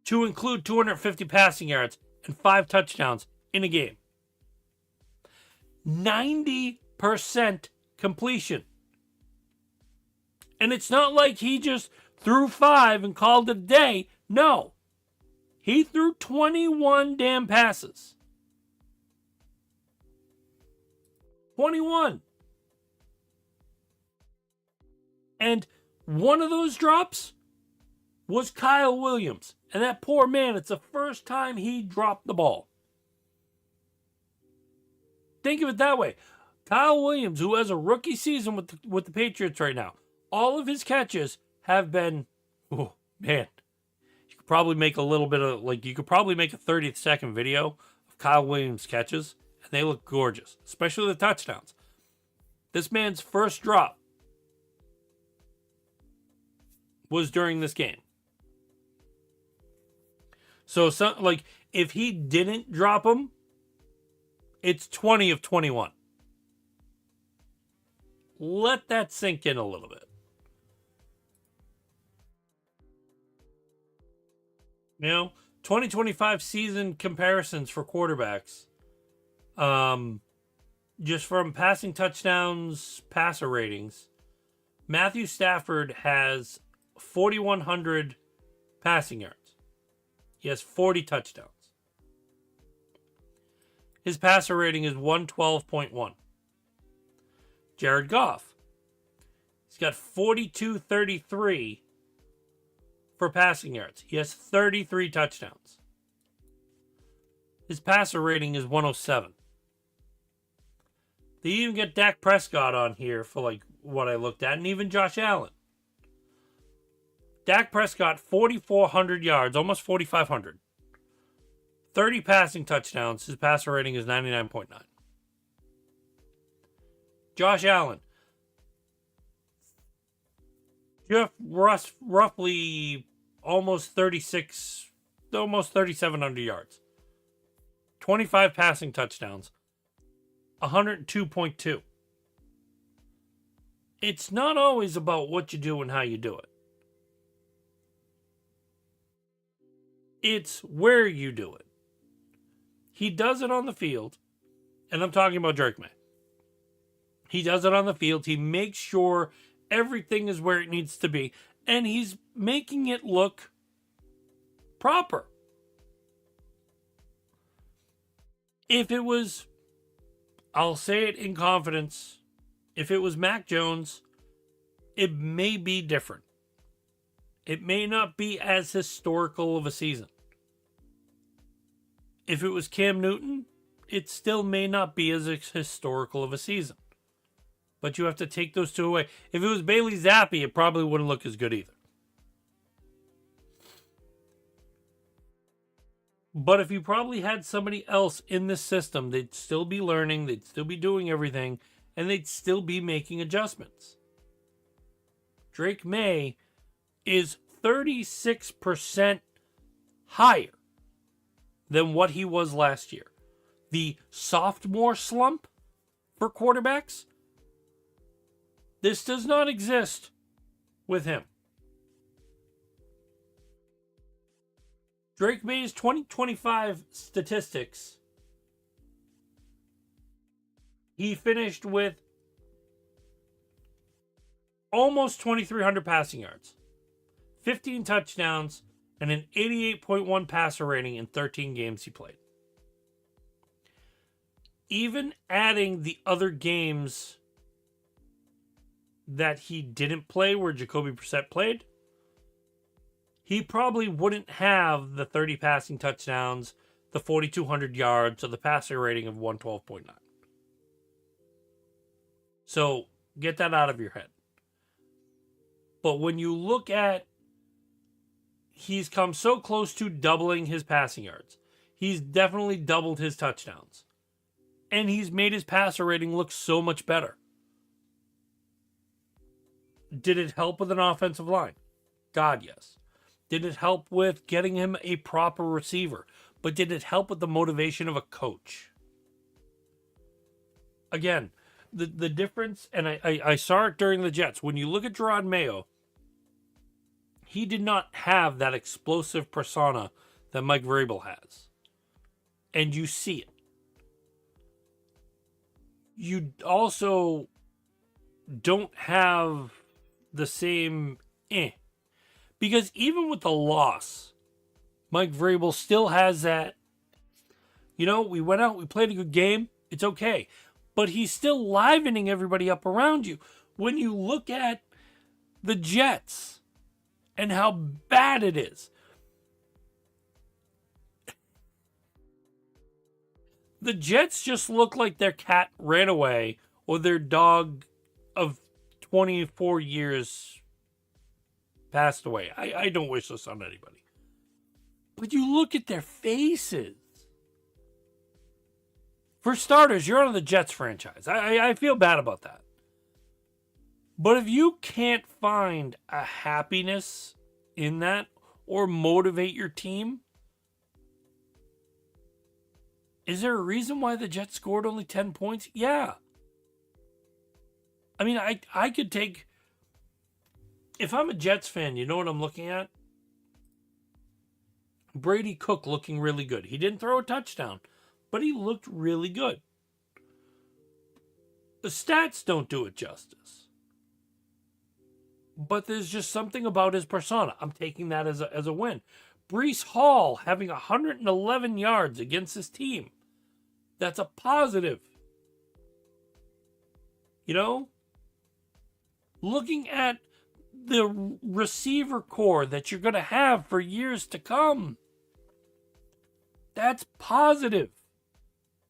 A: to include 250 passing yards and 5 touchdowns in a game. 90% completion. And it's not like he just threw 5 and called it a day. No. He threw 21 damn passes. 21. And one of those drops was Kyle Williams. And that poor man, it's the first time he dropped the ball. Think of it that way. Kyle Williams, who has a rookie season with the Patriots right now, all of his catches have been, oh man, you could probably make a little bit of, you could probably make a 30-second video of Kyle Williams' catches, and they look gorgeous, especially the touchdowns. This man's first drop was during this game. So, if he didn't drop them, it's 20 of 21. Let that sink in a little bit. You know, 2025 season comparisons for quarterbacks. Just from passing touchdowns, passer ratings. Matthew Stafford has 4,100 passing yards. He has 40 touchdowns. His passer rating is 112.1. Jared Goff, he's got 42.33 for passing yards. He has 33 touchdowns. His passer rating is 107. They even get Dak Prescott on here for like what I looked at, and even Josh Allen. Dak Prescott, 4,400 yards, almost 4,500. 30 passing touchdowns. His passer rating is 99.9. Josh Allen, just roughly almost 3,700 yards. 25 passing touchdowns. 102.2. It's not always about what you do and how you do it. It's where you do it. He does it on the field, and I'm talking about Drake May. He does it on the field. He makes sure everything is where it needs to be, and he's making it look proper. If it was, I'll say it in confidence, if it was Mac Jones, it may be different. It may not be as historical of a season. If it was Cam Newton, it still may not be as historical of a season. But you have to take those two away. If it was Bailey Zappi, it probably wouldn't look as good either. But if you probably had somebody else in this system, they'd still be learning, they'd still be doing everything, and they'd still be making adjustments. Drake May is 36% higher than what he was last year. The sophomore slump for quarterbacks, this does not exist with him. Drake May's 2025 statistics, he finished with almost 2,300 passing yards, 15 touchdowns, and an 88.1 passer rating in 13 games he played. Even adding the other games that he didn't play where Jacoby Brissett played, he probably wouldn't have the 30 passing touchdowns, the 4,200 yards, or the passer rating of 112.9. So get that out of your head. But when you look at, he's come so close to doubling his passing yards. He's definitely doubled his touchdowns. And he's made his passer rating look so much better. Did it help with an offensive line? God, yes. Did it help with getting him a proper receiver? But did it help with the motivation of a coach? Again, the difference, and I saw it during the Jets. When you look at Gerard Mayo, he did not have that explosive persona that Mike Vrabel has. And you see it. You also don't have the same Because even with the loss, Mike Vrabel still has that, we went out, we played a good game, it's okay. But he's still livening everybody up around you. When you look at the Jets and how bad it is, the Jets just look like their cat ran away or their dog of 24 years passed away. I don't wish this on anybody. But you look at their faces. For starters, you're on the Jets franchise. I feel bad about that. But if you can't find a happiness in that or motivate your team, is there a reason why the Jets scored only 10 points? Yeah. I mean, I could take... If I'm a Jets fan, you know what I'm looking at? Brady Cook looking really good. He didn't throw a touchdown, but he looked really good. The stats don't do it justice. But there's just something about his persona. I'm taking that as a win. Breece Hall having 111 yards against his team. That's a positive. Looking at the receiver core that you're going to have for years to come, That's positive.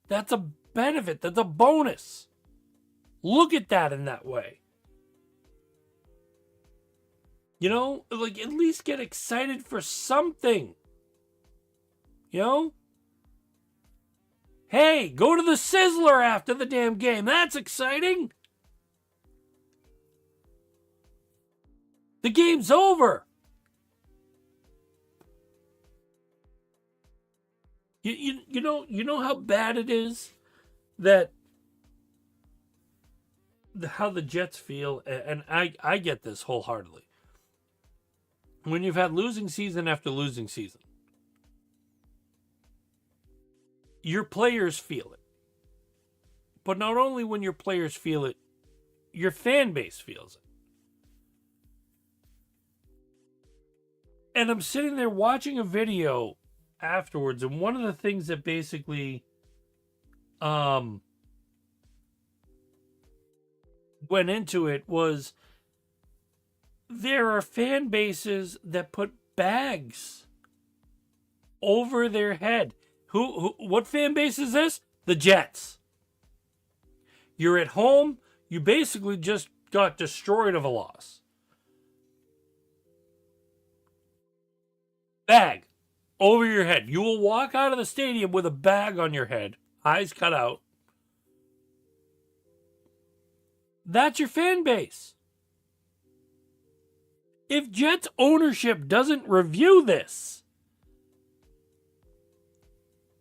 A: That's a benefit. That's a bonus. Look at that in that way. You know, like at least get excited for something. You know? Hey, go to the Sizzler after the damn game. That's exciting. The game's over. You know how bad it is that how the Jets feel, and I get this wholeheartedly. When you've had losing season after losing season, your players feel it. But not only when your players feel it, your fan base feels it. And I'm sitting there watching a video afterwards, and one of the things that basically went into it was there are fan bases that put bags over their head. What fan base is this? The Jets. You're at home, you basically just got destroyed of a loss. Bag over your head. You will walk out of the stadium with a bag on your head, eyes cut out. That's your fan base. If Jets ownership doesn't review this,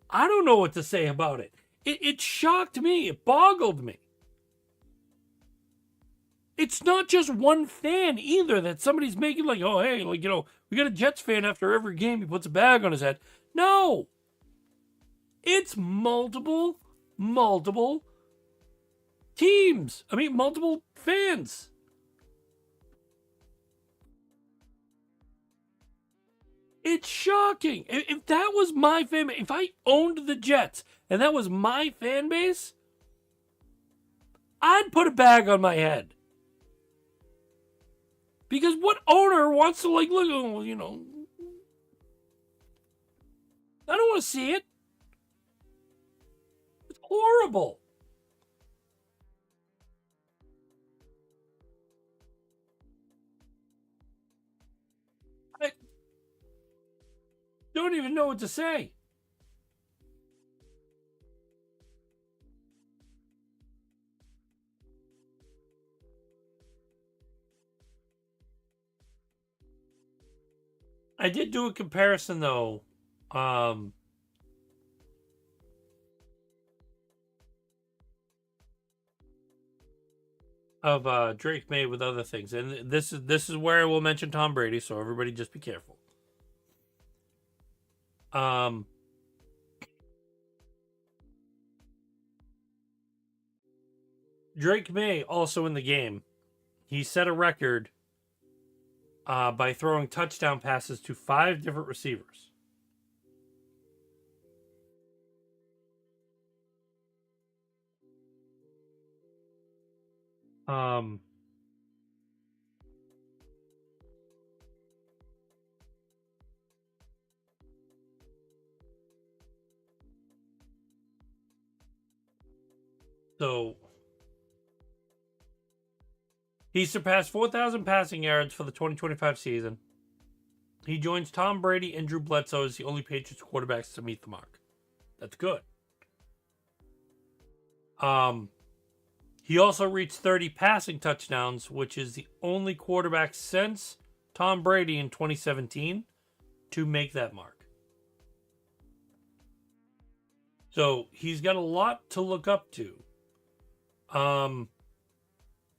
A: I don't know what to say about it. It shocked me. It boggled me. It's not just one fan either that somebody's making like, oh, hey, like, you know, we got a Jets fan after every game. He puts a bag on his head. No. It's multiple teams. I mean, multiple fans. It's shocking. If that was my fan base, if I owned the Jets and that was my fan base, I'd put a bag on my head. Because what owner wants to, like, look, you know, I don't want to see it. It's horrible. I don't even know what to say. I did do a comparison though. Of Drake May with other things, and this is where I will mention Tom Brady, so everybody just be careful. Drake May also in the game, he set a record by throwing touchdown passes to 5 different receivers. So he surpassed 4,000 passing yards for the 2025 season. He joins Tom Brady and Drew Bledsoe as the only Patriots quarterbacks to meet the mark. That's good. He also reached 30 passing touchdowns, which is the only quarterback since Tom Brady in 2017 to make that mark. So he's got a lot to look up to.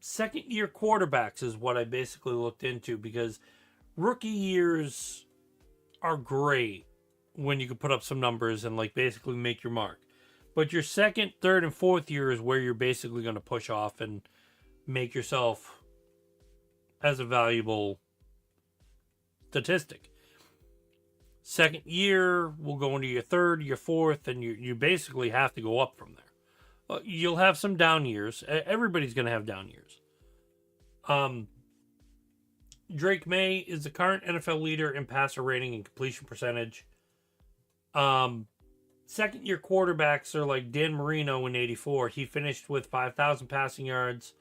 A: Second year quarterbacks is what I basically looked into, because rookie years are great when you can put up some numbers and like basically make your mark. But your second, third, and fourth year is where you're basically going to push off and make yourself as a valuable statistic. Second year will go into your third, your fourth, and you basically have to go up from there. You'll have some down years. Everybody's going to have down years. Drake May is the current NFL leader in passer rating and completion percentage. second-year quarterbacks are like Dan Marino in '84. He finished with 5,000 passing yards,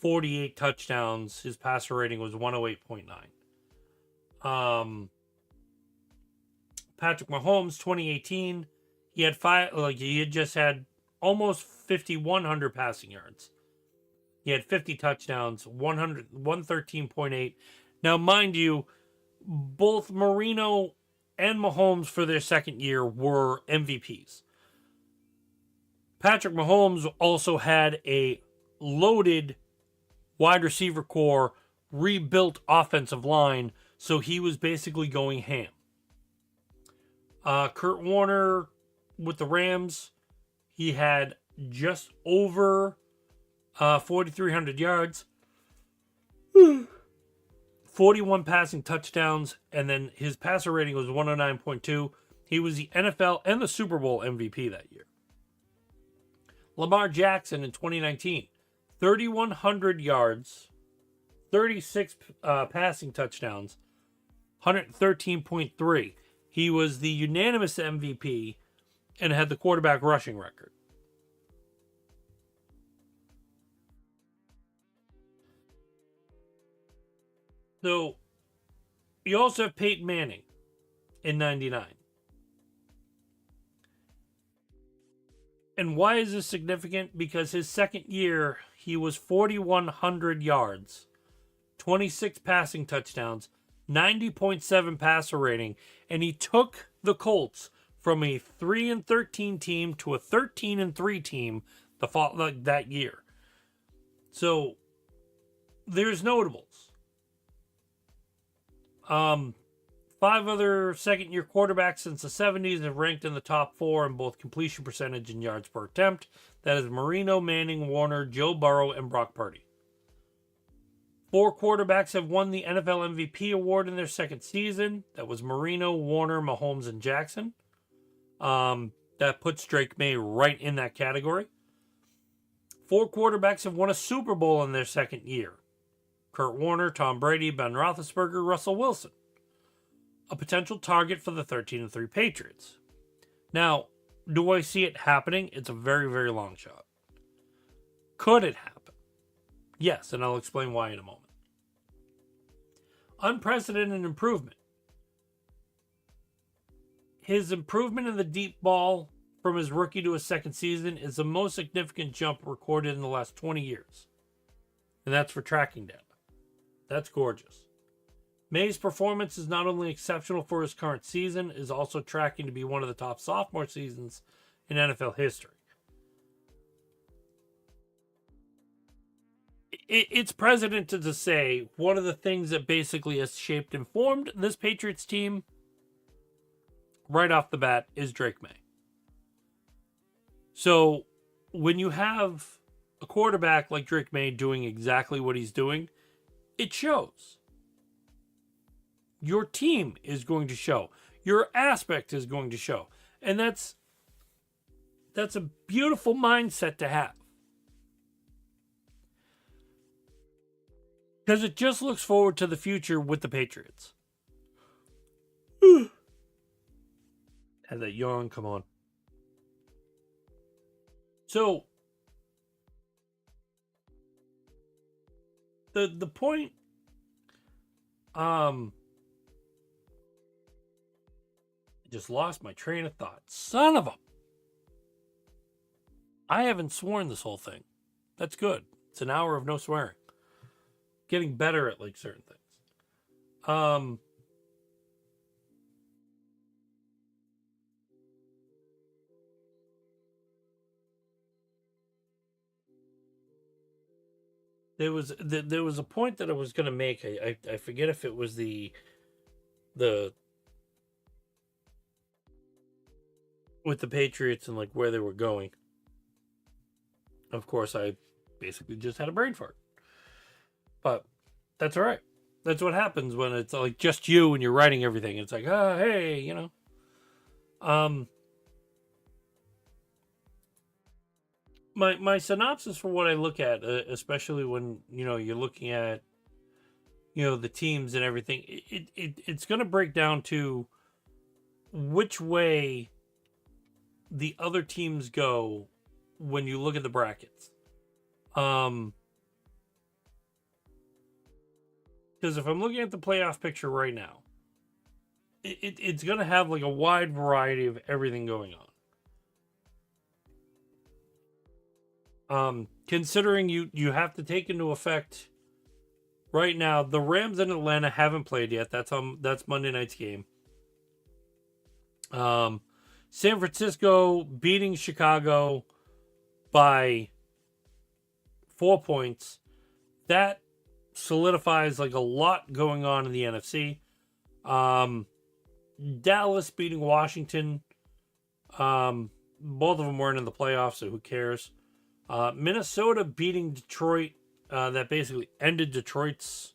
A: 48 touchdowns. His passer rating was 108.9. Patrick Mahomes, 2018, he had just had almost 5,100 passing yards. He had 50 touchdowns, 113.8. Now, mind you, both Marino and Mahomes for their second year were MVPs. Patrick Mahomes also had a loaded wide receiver core, rebuilt offensive line, so he was basically going ham. Kurt Warner with the Rams, he had just over 4,300 yards, 41 passing touchdowns, and then his passer rating was 109.2. He was the NFL and the Super Bowl MVP that year. Lamar Jackson in 2019, 3,100 yards, 36 passing touchdowns, 113.3. He was the unanimous MVP and had the quarterback rushing record. So, you also have Peyton Manning in 99. And why is this significant? Because his second year, he was 4,100 yards, 26 passing touchdowns, 90.7 passer rating, and he took the Colts from a 3-13 team to a 13-3 team that year. So, there's notables. 5 other second-year quarterbacks since the 70s have ranked in the top 4 in both completion percentage and yards per attempt. That is Marino, Manning, Warner, Joe Burrow, and Brock Purdy. 4 quarterbacks have won the NFL MVP award in their second season. That was Marino, Warner, Mahomes, and Jackson. That puts Drake May right in that category. 4 quarterbacks have won a Super Bowl in their second year. Kurt Warner, Tom Brady, Ben Roethlisberger, Russell Wilson. A potential target for the 13-3 Patriots. Now, do I see it happening? It's a very, very long shot. Could it happen? Yes, and I'll explain why in a moment. Unprecedented improvement. His improvement in the deep ball from his rookie to his second season is the most significant jump recorded in the last 20 years. And that's for tracking data. That's gorgeous. May's performance is not only exceptional for his current season, is also tracking to be one of the top sophomore seasons in NFL history. It's precedent to say one of the things that basically has shaped and formed this Patriots team right off the bat is Drake May. So when you have a quarterback like Drake May doing exactly what he's doing, it shows. Your team is going to show. Your aspect is going to show. And that's a beautiful mindset to have. Because it just looks forward to the future with the Patriots. Had that yawn, come on. So, the point, I just lost my train of thought. Son of a... I haven't sworn this whole thing. That's good. It's an hour of no swearing. Getting better at like certain things. There was a point that I was going to make. I forget if it was the with the Patriots and like where they were going. Of course, I basically just had a brain fart. But that's all right. That's what happens when it's like just you and you're writing everything. It's like, oh, hey, you know. My synopsis for what I look at, especially when, you know, you're looking at, you know, the teams and everything, it's going to break down to which way the other teams go when you look at the brackets. Because if I'm looking at the playoff picture right now, it's going to have like a wide variety of everything going on. Considering you have to take into effect right now, the Rams and Atlanta haven't played yet. That's Monday night's game. San Francisco beating Chicago by 4 points. That solidifies like a lot going on in the NFC. Dallas beating Washington. Both of them weren't in the playoffs, so who cares? Minnesota beating Detroit. That basically ended Detroit's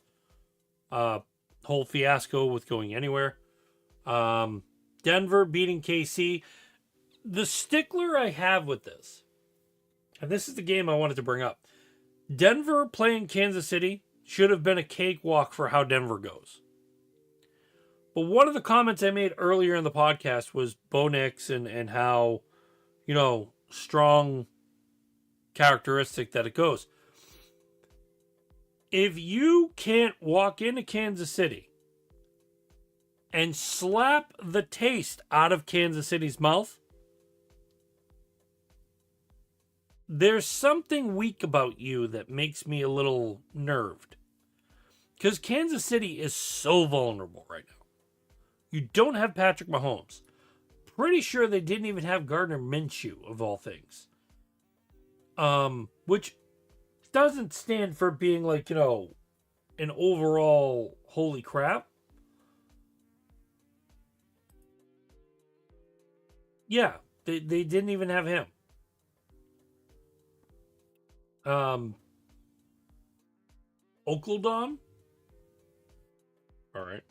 A: whole fiasco with going anywhere. Denver beating KC. The stickler I have with this, and this is the game I wanted to bring up. Denver playing Kansas City should have been a cakewalk for how Denver goes. But one of the comments I made earlier in the podcast was Bo Nix and how, strong characteristic that it goes. If you can't walk into Kansas City and slap the taste out of Kansas City's mouth, there's something weak about you that makes me a little nerved. Because Kansas City is so vulnerable right now. You don't have Patrick Mahomes. Pretty sure they didn't even have Gardner Minshew, of all things. Which doesn't stand for being like, an overall holy crap. Yeah, they didn't even have him. Oakledon? All right.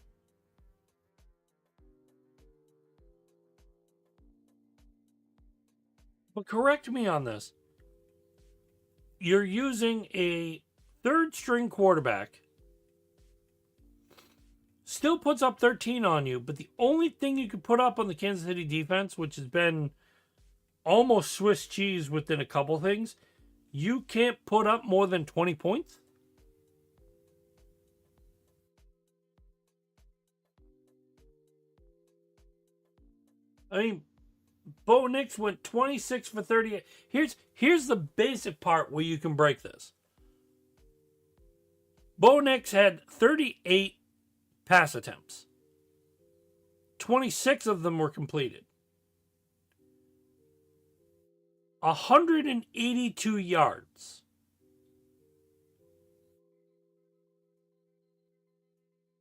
A: But correct me on this. You're using a third string quarterback, still puts up 13 on you, but the only thing you could put up on the Kansas City defense, which has been almost Swiss cheese within a couple things, you can't put up more than 20 points? I mean, Bo Nix went 26 for 38. Here's the basic part where you can break this. Bo Nix had 38 pass attempts. 26 of them were completed. 182 yards.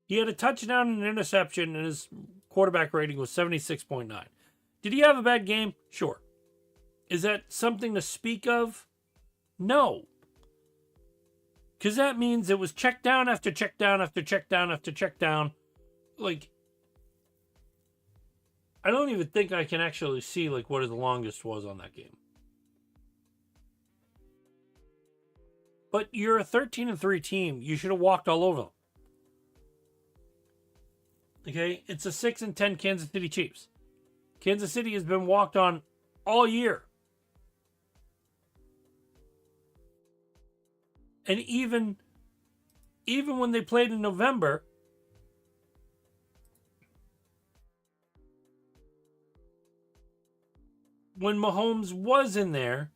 A: He had a touchdown and an interception, and his quarterback rating was 76.9. Did he have a bad game? Sure. Is that something to speak of? No. Because that means it was check down after check down after check down after check down. Like, I don't even think I can actually see like what his longest was on that game. But you're a 13-3 team. You should have walked all over them. Okay? It's a 6-10 Kansas City Chiefs. Kansas City has been walked on all year. And even when they played in November, when Mahomes was in there,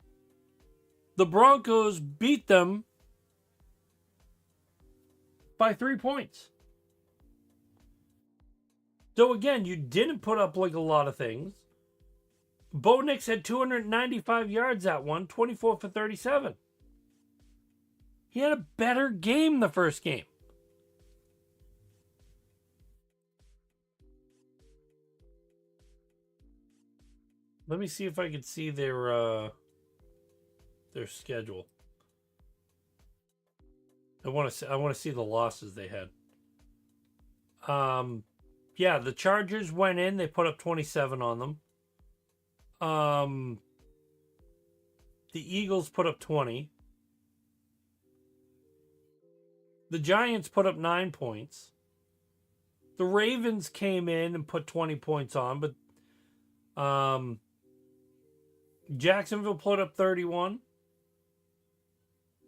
A: the Broncos beat them by 3 points. So again, you didn't put up like a lot of things. Bo Nix had 295 yards that one, 24 for 37. He had a better game the first game. Let me see if I can see their schedule. I want to see the losses they had. Yeah, the Chargers went in. They put up 27 on them. The Eagles put up 20. The Giants put up 9 points. The Ravens came in and put 20 points on, but Jacksonville put up 31.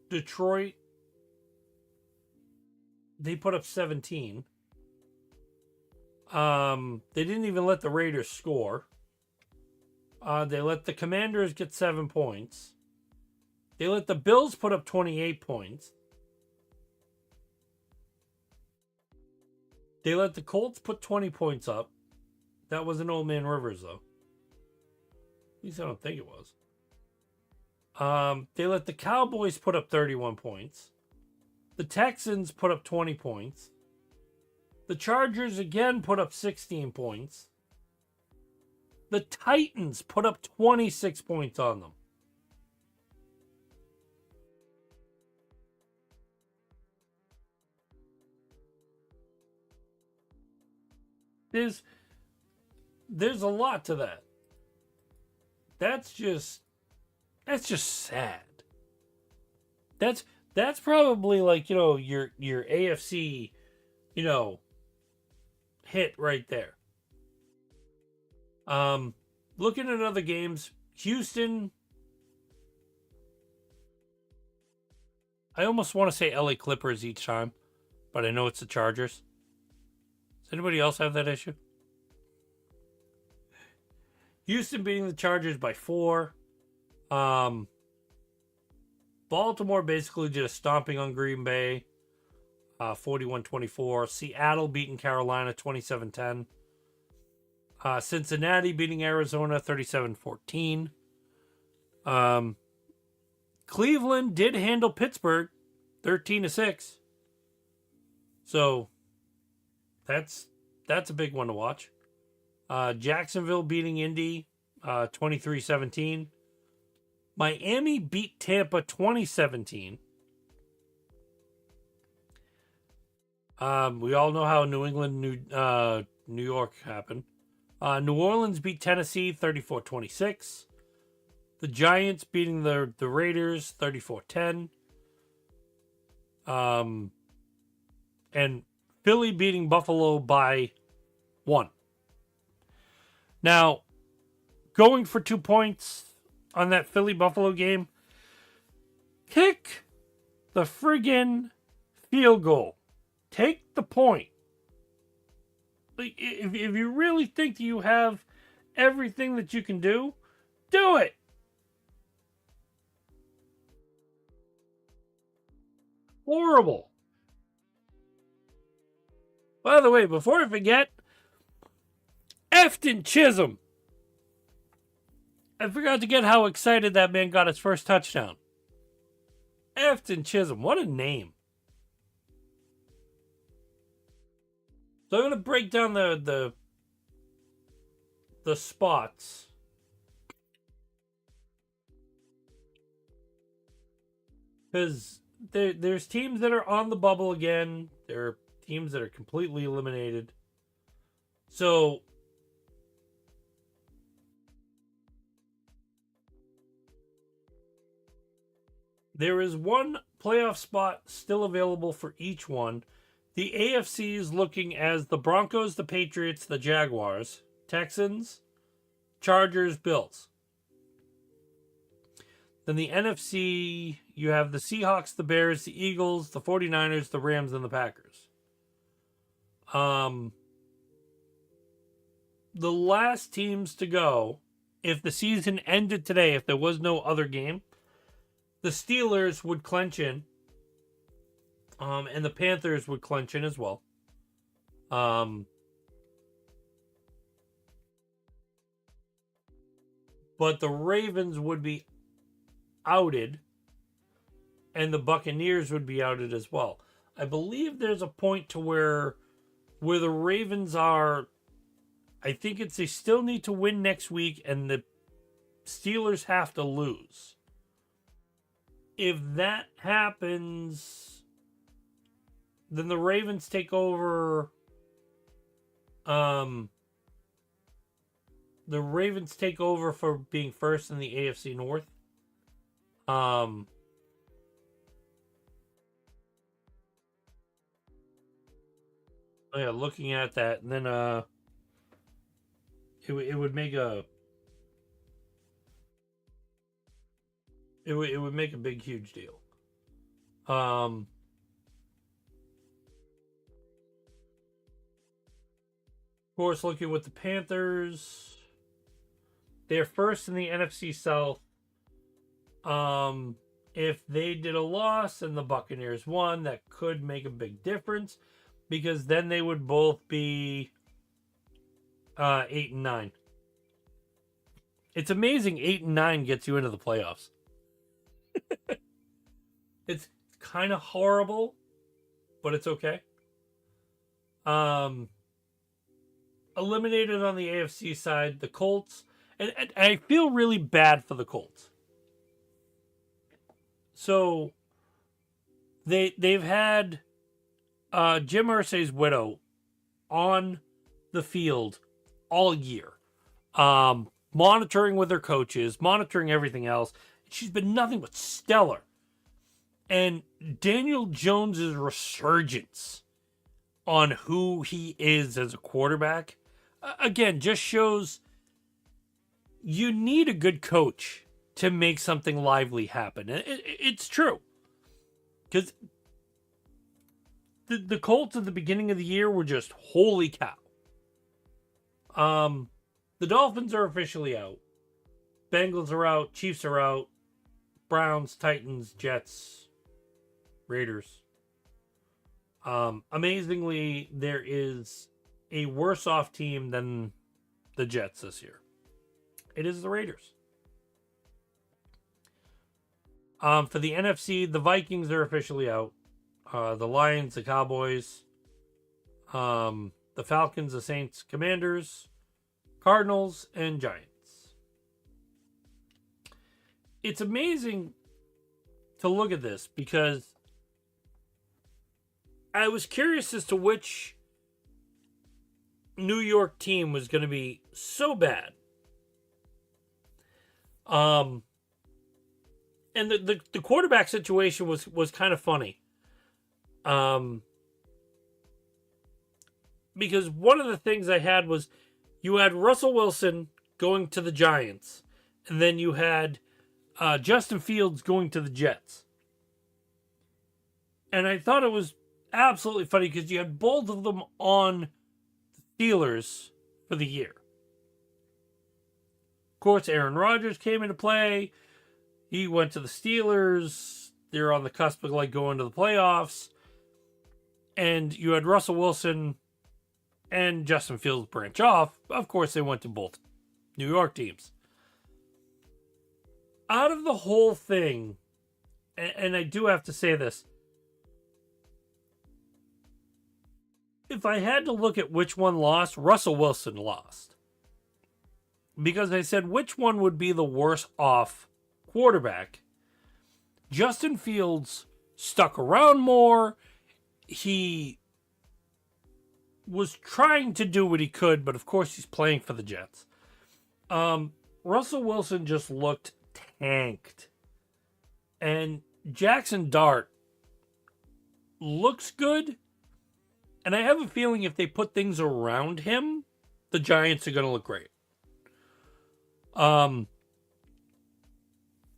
A: Detroit, they put up 17. They didn't even let the Raiders score. They let the Commanders get 7 points. They let the Bills put up 28 points. They let the Colts put 20 points up. That wasn't Old Man Rivers, though. At least I don't think it was. They let the Cowboys put up 31 points. The Texans put up 20 points. The Chargers again put up 16 points. The Titans put up 26 points on them. There's a lot to that. That's just sad. That's probably like, your AFC, hit right there. Looking at other games, Houston, I almost want to say LA Clippers each time, but I know it's the Chargers. Does anybody else have that issue? Houston beating the Chargers by 4. Baltimore basically just stomping on Green Bay, 41-24. Seattle beating Carolina 27-10. Cincinnati beating Arizona 37-14. Cleveland did handle Pittsburgh 13-6. So that's a big one to watch. Jacksonville beating Indy 23-17. Miami beat Tampa 2017. We all know how New England, New York happened. New Orleans beat Tennessee 34-26. The Giants beating the Raiders 34-10. And Philly beating Buffalo by 1. Now, going for 2 points on that Philly-Buffalo game, kick the friggin' field goal. Take the point. Like, if you really think you have everything that you can do it. Horrible. By the way, before I forget, Efton Chisholm. I forgot to get how excited that man got his first touchdown. Efton Chisholm, what a name. So I'm going to break down the spots. Because there's teams that are on the bubble again. There are teams that are completely eliminated. So there is one playoff spot still available for each one. The AFC is looking as the Broncos, the Patriots, the Jaguars, Texans, Chargers, Bills. Then the NFC, you have the Seahawks, the Bears, the Eagles, the 49ers, the Rams, and the Packers. The last teams to go, if the season ended today, if there was no other game, the Steelers would clinch in. And the Panthers would clinch in as well. But the Ravens would be outed, and the Buccaneers would be outed as well. I believe there's a point to where the Ravens are, I think it's they still need to win next week, and the Steelers have to lose. If that happens, then the Ravens take over. The Ravens take over for being first in the AFC North. Oh yeah, looking at that, and then it would make a It would make a big, huge deal. Of course, looking with the Panthers, they're first in the NFC South. If they did a loss and the Buccaneers won, that could make a big difference because then they would both be 8-9. It's amazing 8-9 gets you into the playoffs. It's kind of horrible, but it's okay. Eliminated on the AFC side, the Colts, and I feel really bad for the Colts. So they've had Jim Irsay's widow on the field all year, monitoring with her coaches, monitoring everything else. She's been nothing but stellar. And Daniel Jones's resurgence on who he is as a quarterback, again, just shows you need a good coach to make something lively happen. It's true. Because the Colts at the beginning of the year were just, holy cow. The Dolphins are officially out. Bengals are out. Chiefs are out. Browns, Titans, Jets, Raiders. Amazingly, there is a worse off team than the Jets this year. It is the Raiders. For the NFC, the Vikings are officially out. The Lions, the Cowboys, the Falcons, the Saints, Commanders, Cardinals, and Giants. It's amazing to look at this because I was curious as to which New York team was going to be so bad. And the quarterback situation was kind of funny. Because one of the things I had was you had Russell Wilson going to the Giants, and then you had Justin Fields going to the Jets. And I thought it was absolutely funny because you had both of them on the Steelers for the year. Of course, Aaron Rodgers came into play. He went to the Steelers. They're on the cusp of like going to the playoffs. And you had Russell Wilson and Justin Fields branch off. Of course, they went to both New York teams. Out of the whole thing, and I do have to say this, if I had to look at which one lost, Russell Wilson lost. Because I said which one would be the worse off quarterback. Justin Fields stuck around more. He was trying to do what he could, but of course he's playing for the Jets. Russell Wilson just looked tanked. And Jackson Dart looks good. And I have a feeling if they put things around him, the Giants are going to look great.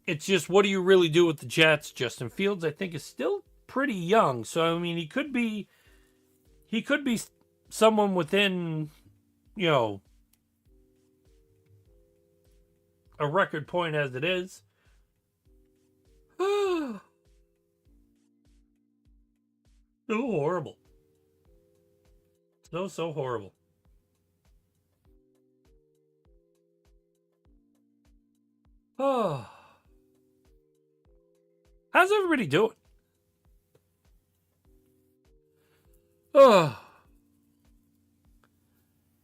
A: It's just, what do you really do with the Jets? Justin Fields, I think, is still pretty young. So, I mean, he could be someone within, a record point as it is. So horrible. So horrible. Oh. How's everybody doing? Oh.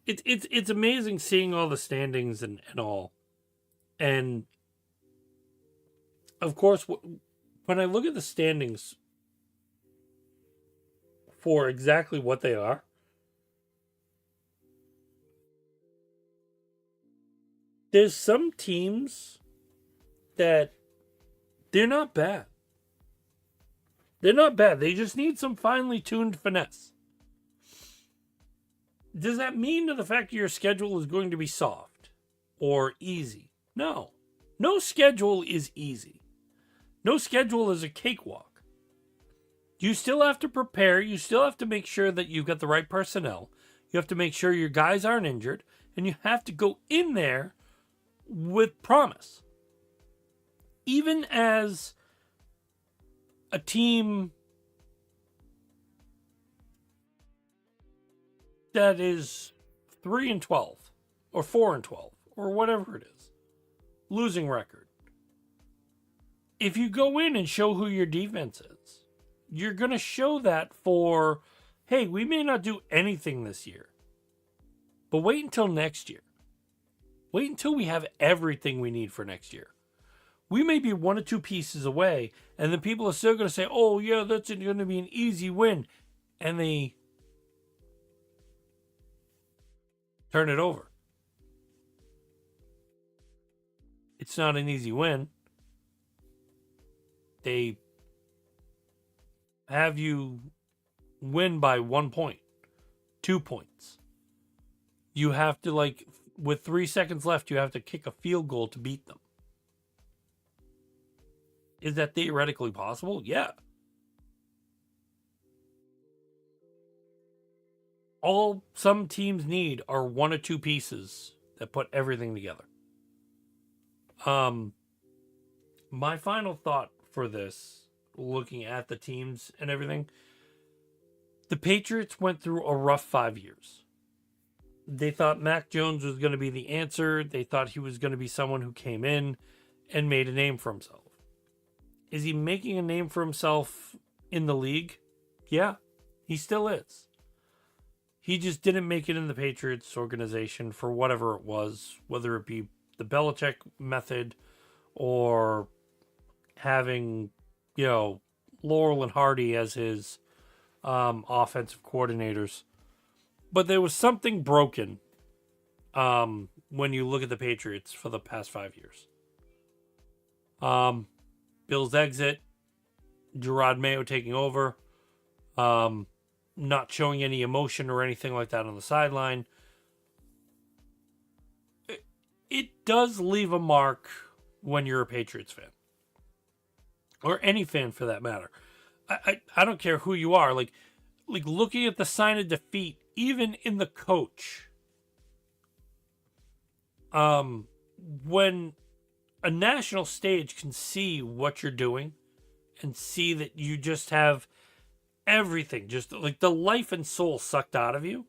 A: It's amazing seeing all the standings and all. And of course, when I look at the standings for exactly what they are, there's some teams that they're not bad. They're not bad. They just need some finely tuned finesse. Does that mean to the fact that your schedule is going to be soft or easy? No. No schedule is easy. No schedule is a cakewalk. You still have to prepare. You still have to make sure that you've got the right personnel. You have to make sure your guys aren't injured. And you have to go in there with promise. Even as a team that is 3-12 or 4-12 or whatever it is, losing record. If you go in and show who your defense is, you're going to show that for, hey, we may not do anything this year, but wait until next year. Wait until we have everything we need for next year. We may be 1 or 2 pieces away, and then people are still going to say, oh, yeah, that's going to be an easy win. And they turn it over. It's not an easy win. They have you win by 1 point, 2 points. You have to, like, with 3 seconds left, you have to kick a field goal to beat them. Is that theoretically possible? Yeah. All some teams need are 1 or 2 pieces that put everything together. My final thought for this, looking at the teams and everything, the Patriots went through a rough 5 years. They thought Mac Jones was going to be the answer. They thought he was going to be someone who came in and made a name for himself. Is he making a name for himself in the league? Yeah, he still is. He just didn't make it in the Patriots organization for whatever it was, whether it be the Belichick method or having, Laurel and Hardy as his offensive coordinators. But there was something broken when you look at the Patriots for the past 5 years. Bill's exit, Gerard Mayo taking over, not showing any emotion or anything like that on the sideline. It does leave a mark when you're a Patriots fan. Or any fan for that matter. I don't care who you are. Like looking at the sign of defeat, even in the coach. When a national stage can see what you're doing and see that you just have everything, just like the life and soul sucked out of you,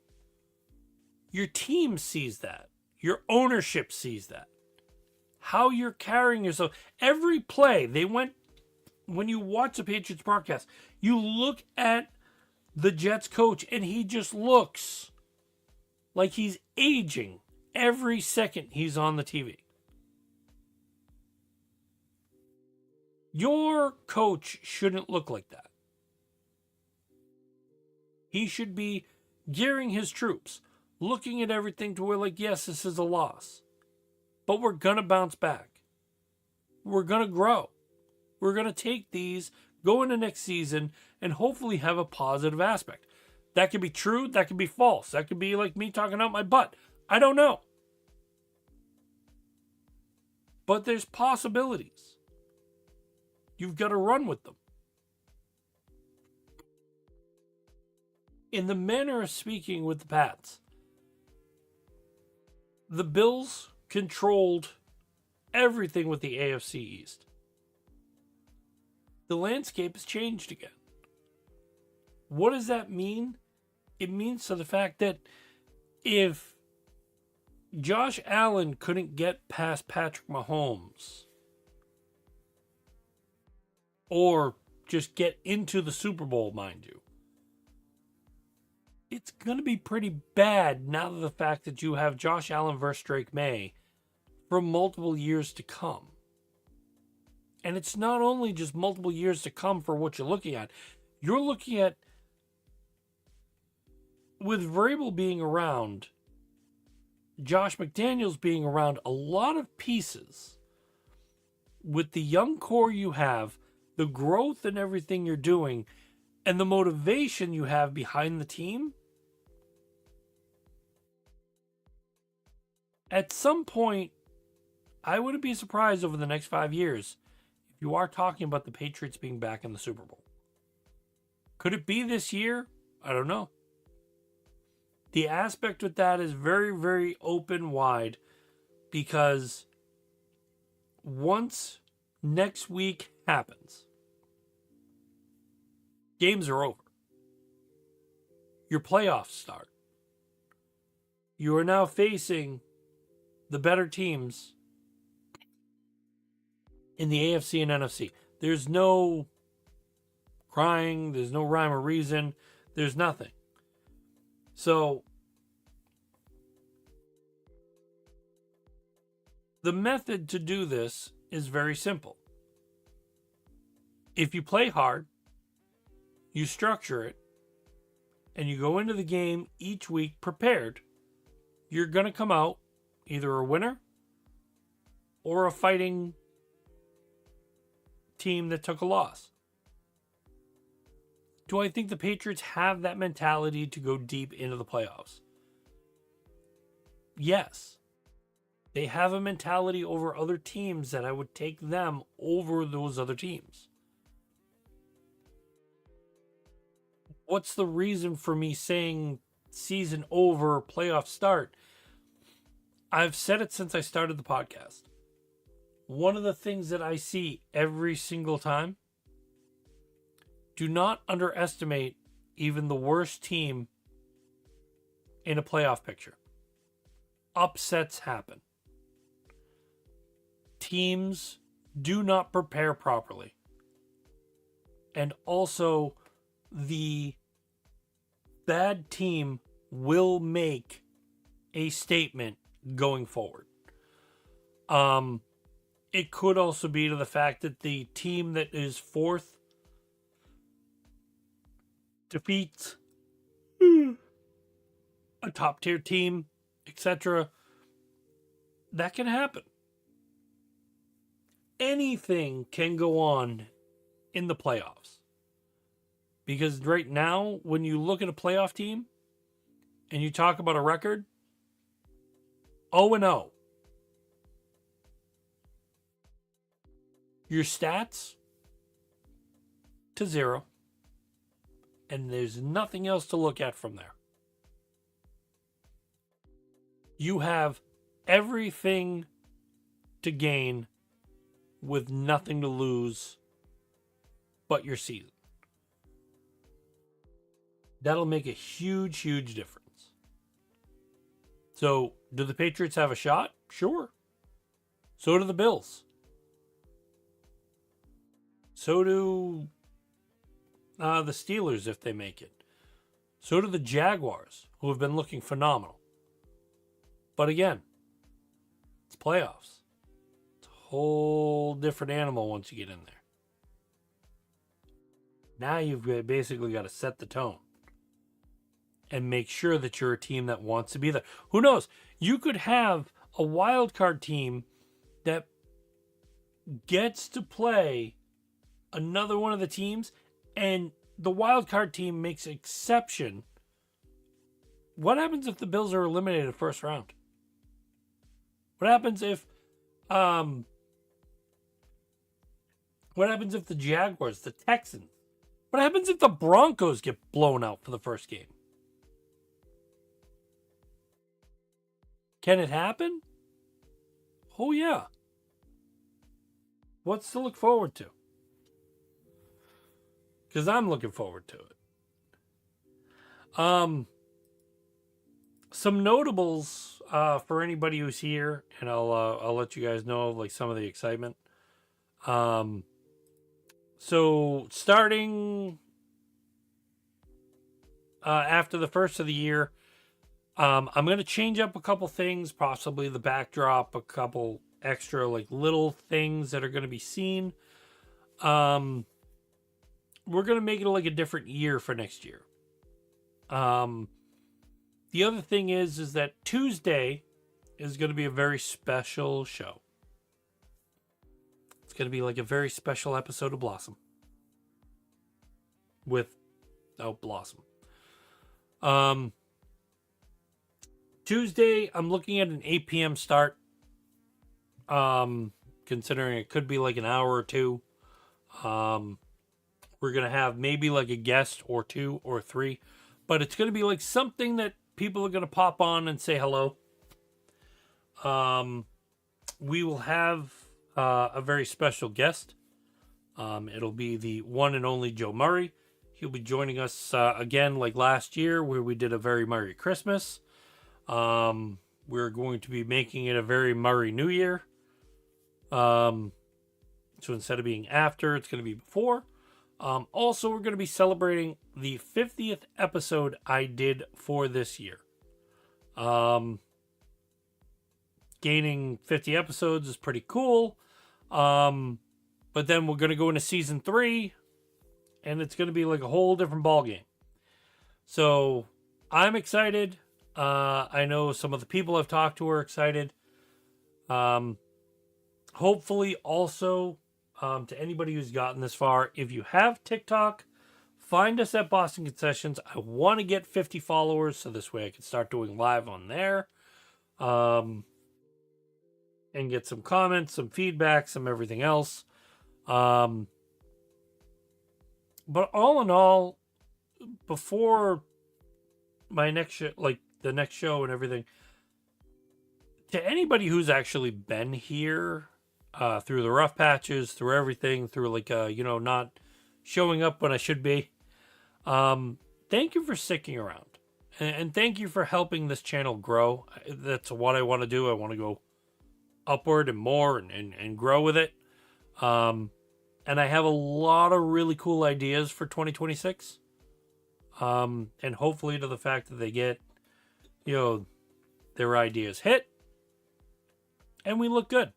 A: your team sees that. Your ownership sees that. How you're carrying yourself. Every play, when you watch the Patriots broadcast, you look at the Jets coach and he just looks like he's aging every second he's on the TV. Your coach shouldn't look like that. He should be gearing his troops, looking at everything to where, like, yes, this is a loss, but we're going to bounce back. We're going to grow. We're going to take these, go into next season, and hopefully have a positive aspect. That could be true. That could be false. That could be like me talking out my butt. I don't know. But there's possibilities. You've got to run with them. In the manner of speaking with the Pats, the Bills controlled everything with the AFC East. The landscape has changed again. What does that mean? It means to the fact that if Josh Allen couldn't get past Patrick Mahomes or just get into the Super Bowl, mind you, it's going to be pretty bad now that the fact that you have Josh Allen versus Drake May for multiple years to come. And it's not only just multiple years to come for what you're looking at. You're looking at, with Vrabel being around, Josh McDaniels being around, a lot of pieces. With the young core you have, the growth and everything you're doing, and the motivation you have behind the team, at some point, I wouldn't be surprised over the next 5 years You are talking about the Patriots being back in the Super Bowl. Could it be this year? I don't know. The aspect with that is very, very open wide, because once next week happens, games are over. Your playoffs start. You are now facing the better teams in the AFC and NFC. There's no crying, there's no rhyme or reason, there's nothing. So, the method to do this is very simple. If you play hard, you structure it, and you go into the game each week prepared, you're going to come out either a winner or a fighting team that took a loss. Do I think the Patriots have that mentality to go deep into the playoffs? Yes. They have a mentality over other teams that I would take them over those other teams. What's the reason for me saying season over, playoff start? I've said it since I started the podcast. One of the things that I see every single time: do not underestimate even the worst team in a playoff picture. Upsets happen. Teams do not prepare properly. And also, the bad team will make a statement going forward. It could also be to the fact that the team that is fourth defeats a top tier team, etc. That can happen. Anything can go on in the playoffs. Because right now, when you look at a playoff team and you talk about a record, 0-0. Your stats to 0. And there's nothing else to look at from there. You have everything to gain with nothing to lose but your season. That'll make a huge, huge difference. So, do the Patriots have a shot? Sure. So do the Bills. So do the Steelers if they make it. So do the Jaguars, who have been looking phenomenal. But again, it's playoffs. It's a whole different animal once you get in there. Now you've basically got to set the tone and make sure that you're a team that wants to be there. Who knows? You could have a wild card team that gets to play another one of the teams, and the wild card team makes exception. What happens if the Bills are eliminated first round? What happens if the Jaguars, the Texans? What happens if the Broncos get blown out for the first game? Can it happen? Oh, yeah. What's to look forward to? Because I'm looking forward to it. Some notables for anybody who's here, and I'll let you guys know like some of the excitement. So starting after the first of the year, I'm going to change up a couple things, possibly the backdrop, a couple extra like little things that are going to be seen. We're going to make it like a different year for next year. The other thing is that Tuesday is going to be a very special show. It's going to be like a very special episode of Blossom. Blossom. Tuesday, I'm looking at an 8 p.m. start. Considering it could be like an hour or two. We're going to have maybe like a guest or 2 or 3, but it's going to be like something that people are going to pop on and say hello. We will have a very special guest. It'll be the one and only Joe Murray. He'll be joining us again like last year where we did a very Murray Christmas. We're going to be making it a very Murray New Year. So instead of being after, it's going to be before. Also, we're going to be celebrating the 50th episode I did for this year. Gaining 50 episodes is pretty cool. But then we're going to go into season 3, and it's going to be like a whole different ballgame. So I'm excited. I know some of the people I've talked to are excited. Hopefully also, to anybody who's gotten this far, if you have TikTok, find us at Boston Concessions. I want to get 50 followers, so this way I can start doing live on there. And get some comments, some feedback, some everything else. But all in all, before my next show, like the next show and everything, to anybody who's actually been here through the rough patches, through everything, through like not showing up when I should be, thank you for sticking around, and thank you for helping this channel grow. That's what I want to do. I want to go upward and more and grow with it. And I have a lot of really cool ideas for 2026. And hopefully to the fact that they get, their ideas hit and we look good.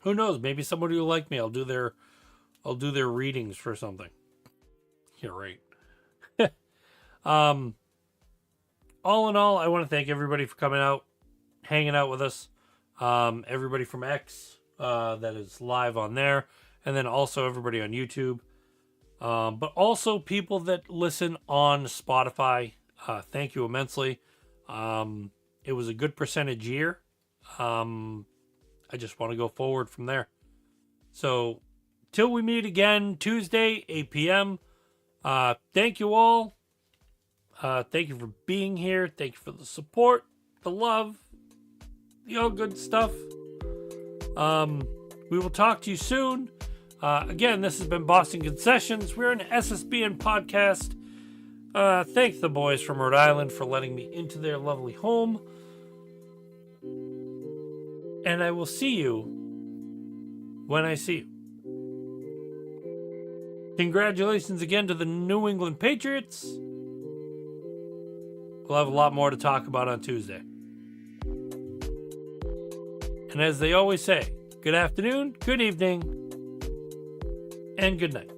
A: Who knows? Maybe somebody will like me. I'll do their readings for something. You're right. All in all, I want to thank everybody for coming out, hanging out with us. Everybody from X that is live on there, and then also everybody on YouTube, but also people that listen on Spotify. Thank you immensely. It was a good percentage year. I just want to go forward from there. So till we meet again Tuesday 8 p.m. Thank you all. Thank you for being here. Thank you for the support, the love, the all good stuff. We will talk to you soon. Again, this has been Boston Concessions. We're an SSBN podcast. Thank the boys from Rhode Island for letting me into their lovely home. And I will see you when I see you. Congratulations again to the New England Patriots. We'll have a lot more to talk about on Tuesday. And as they always say, good afternoon, good evening, and good night.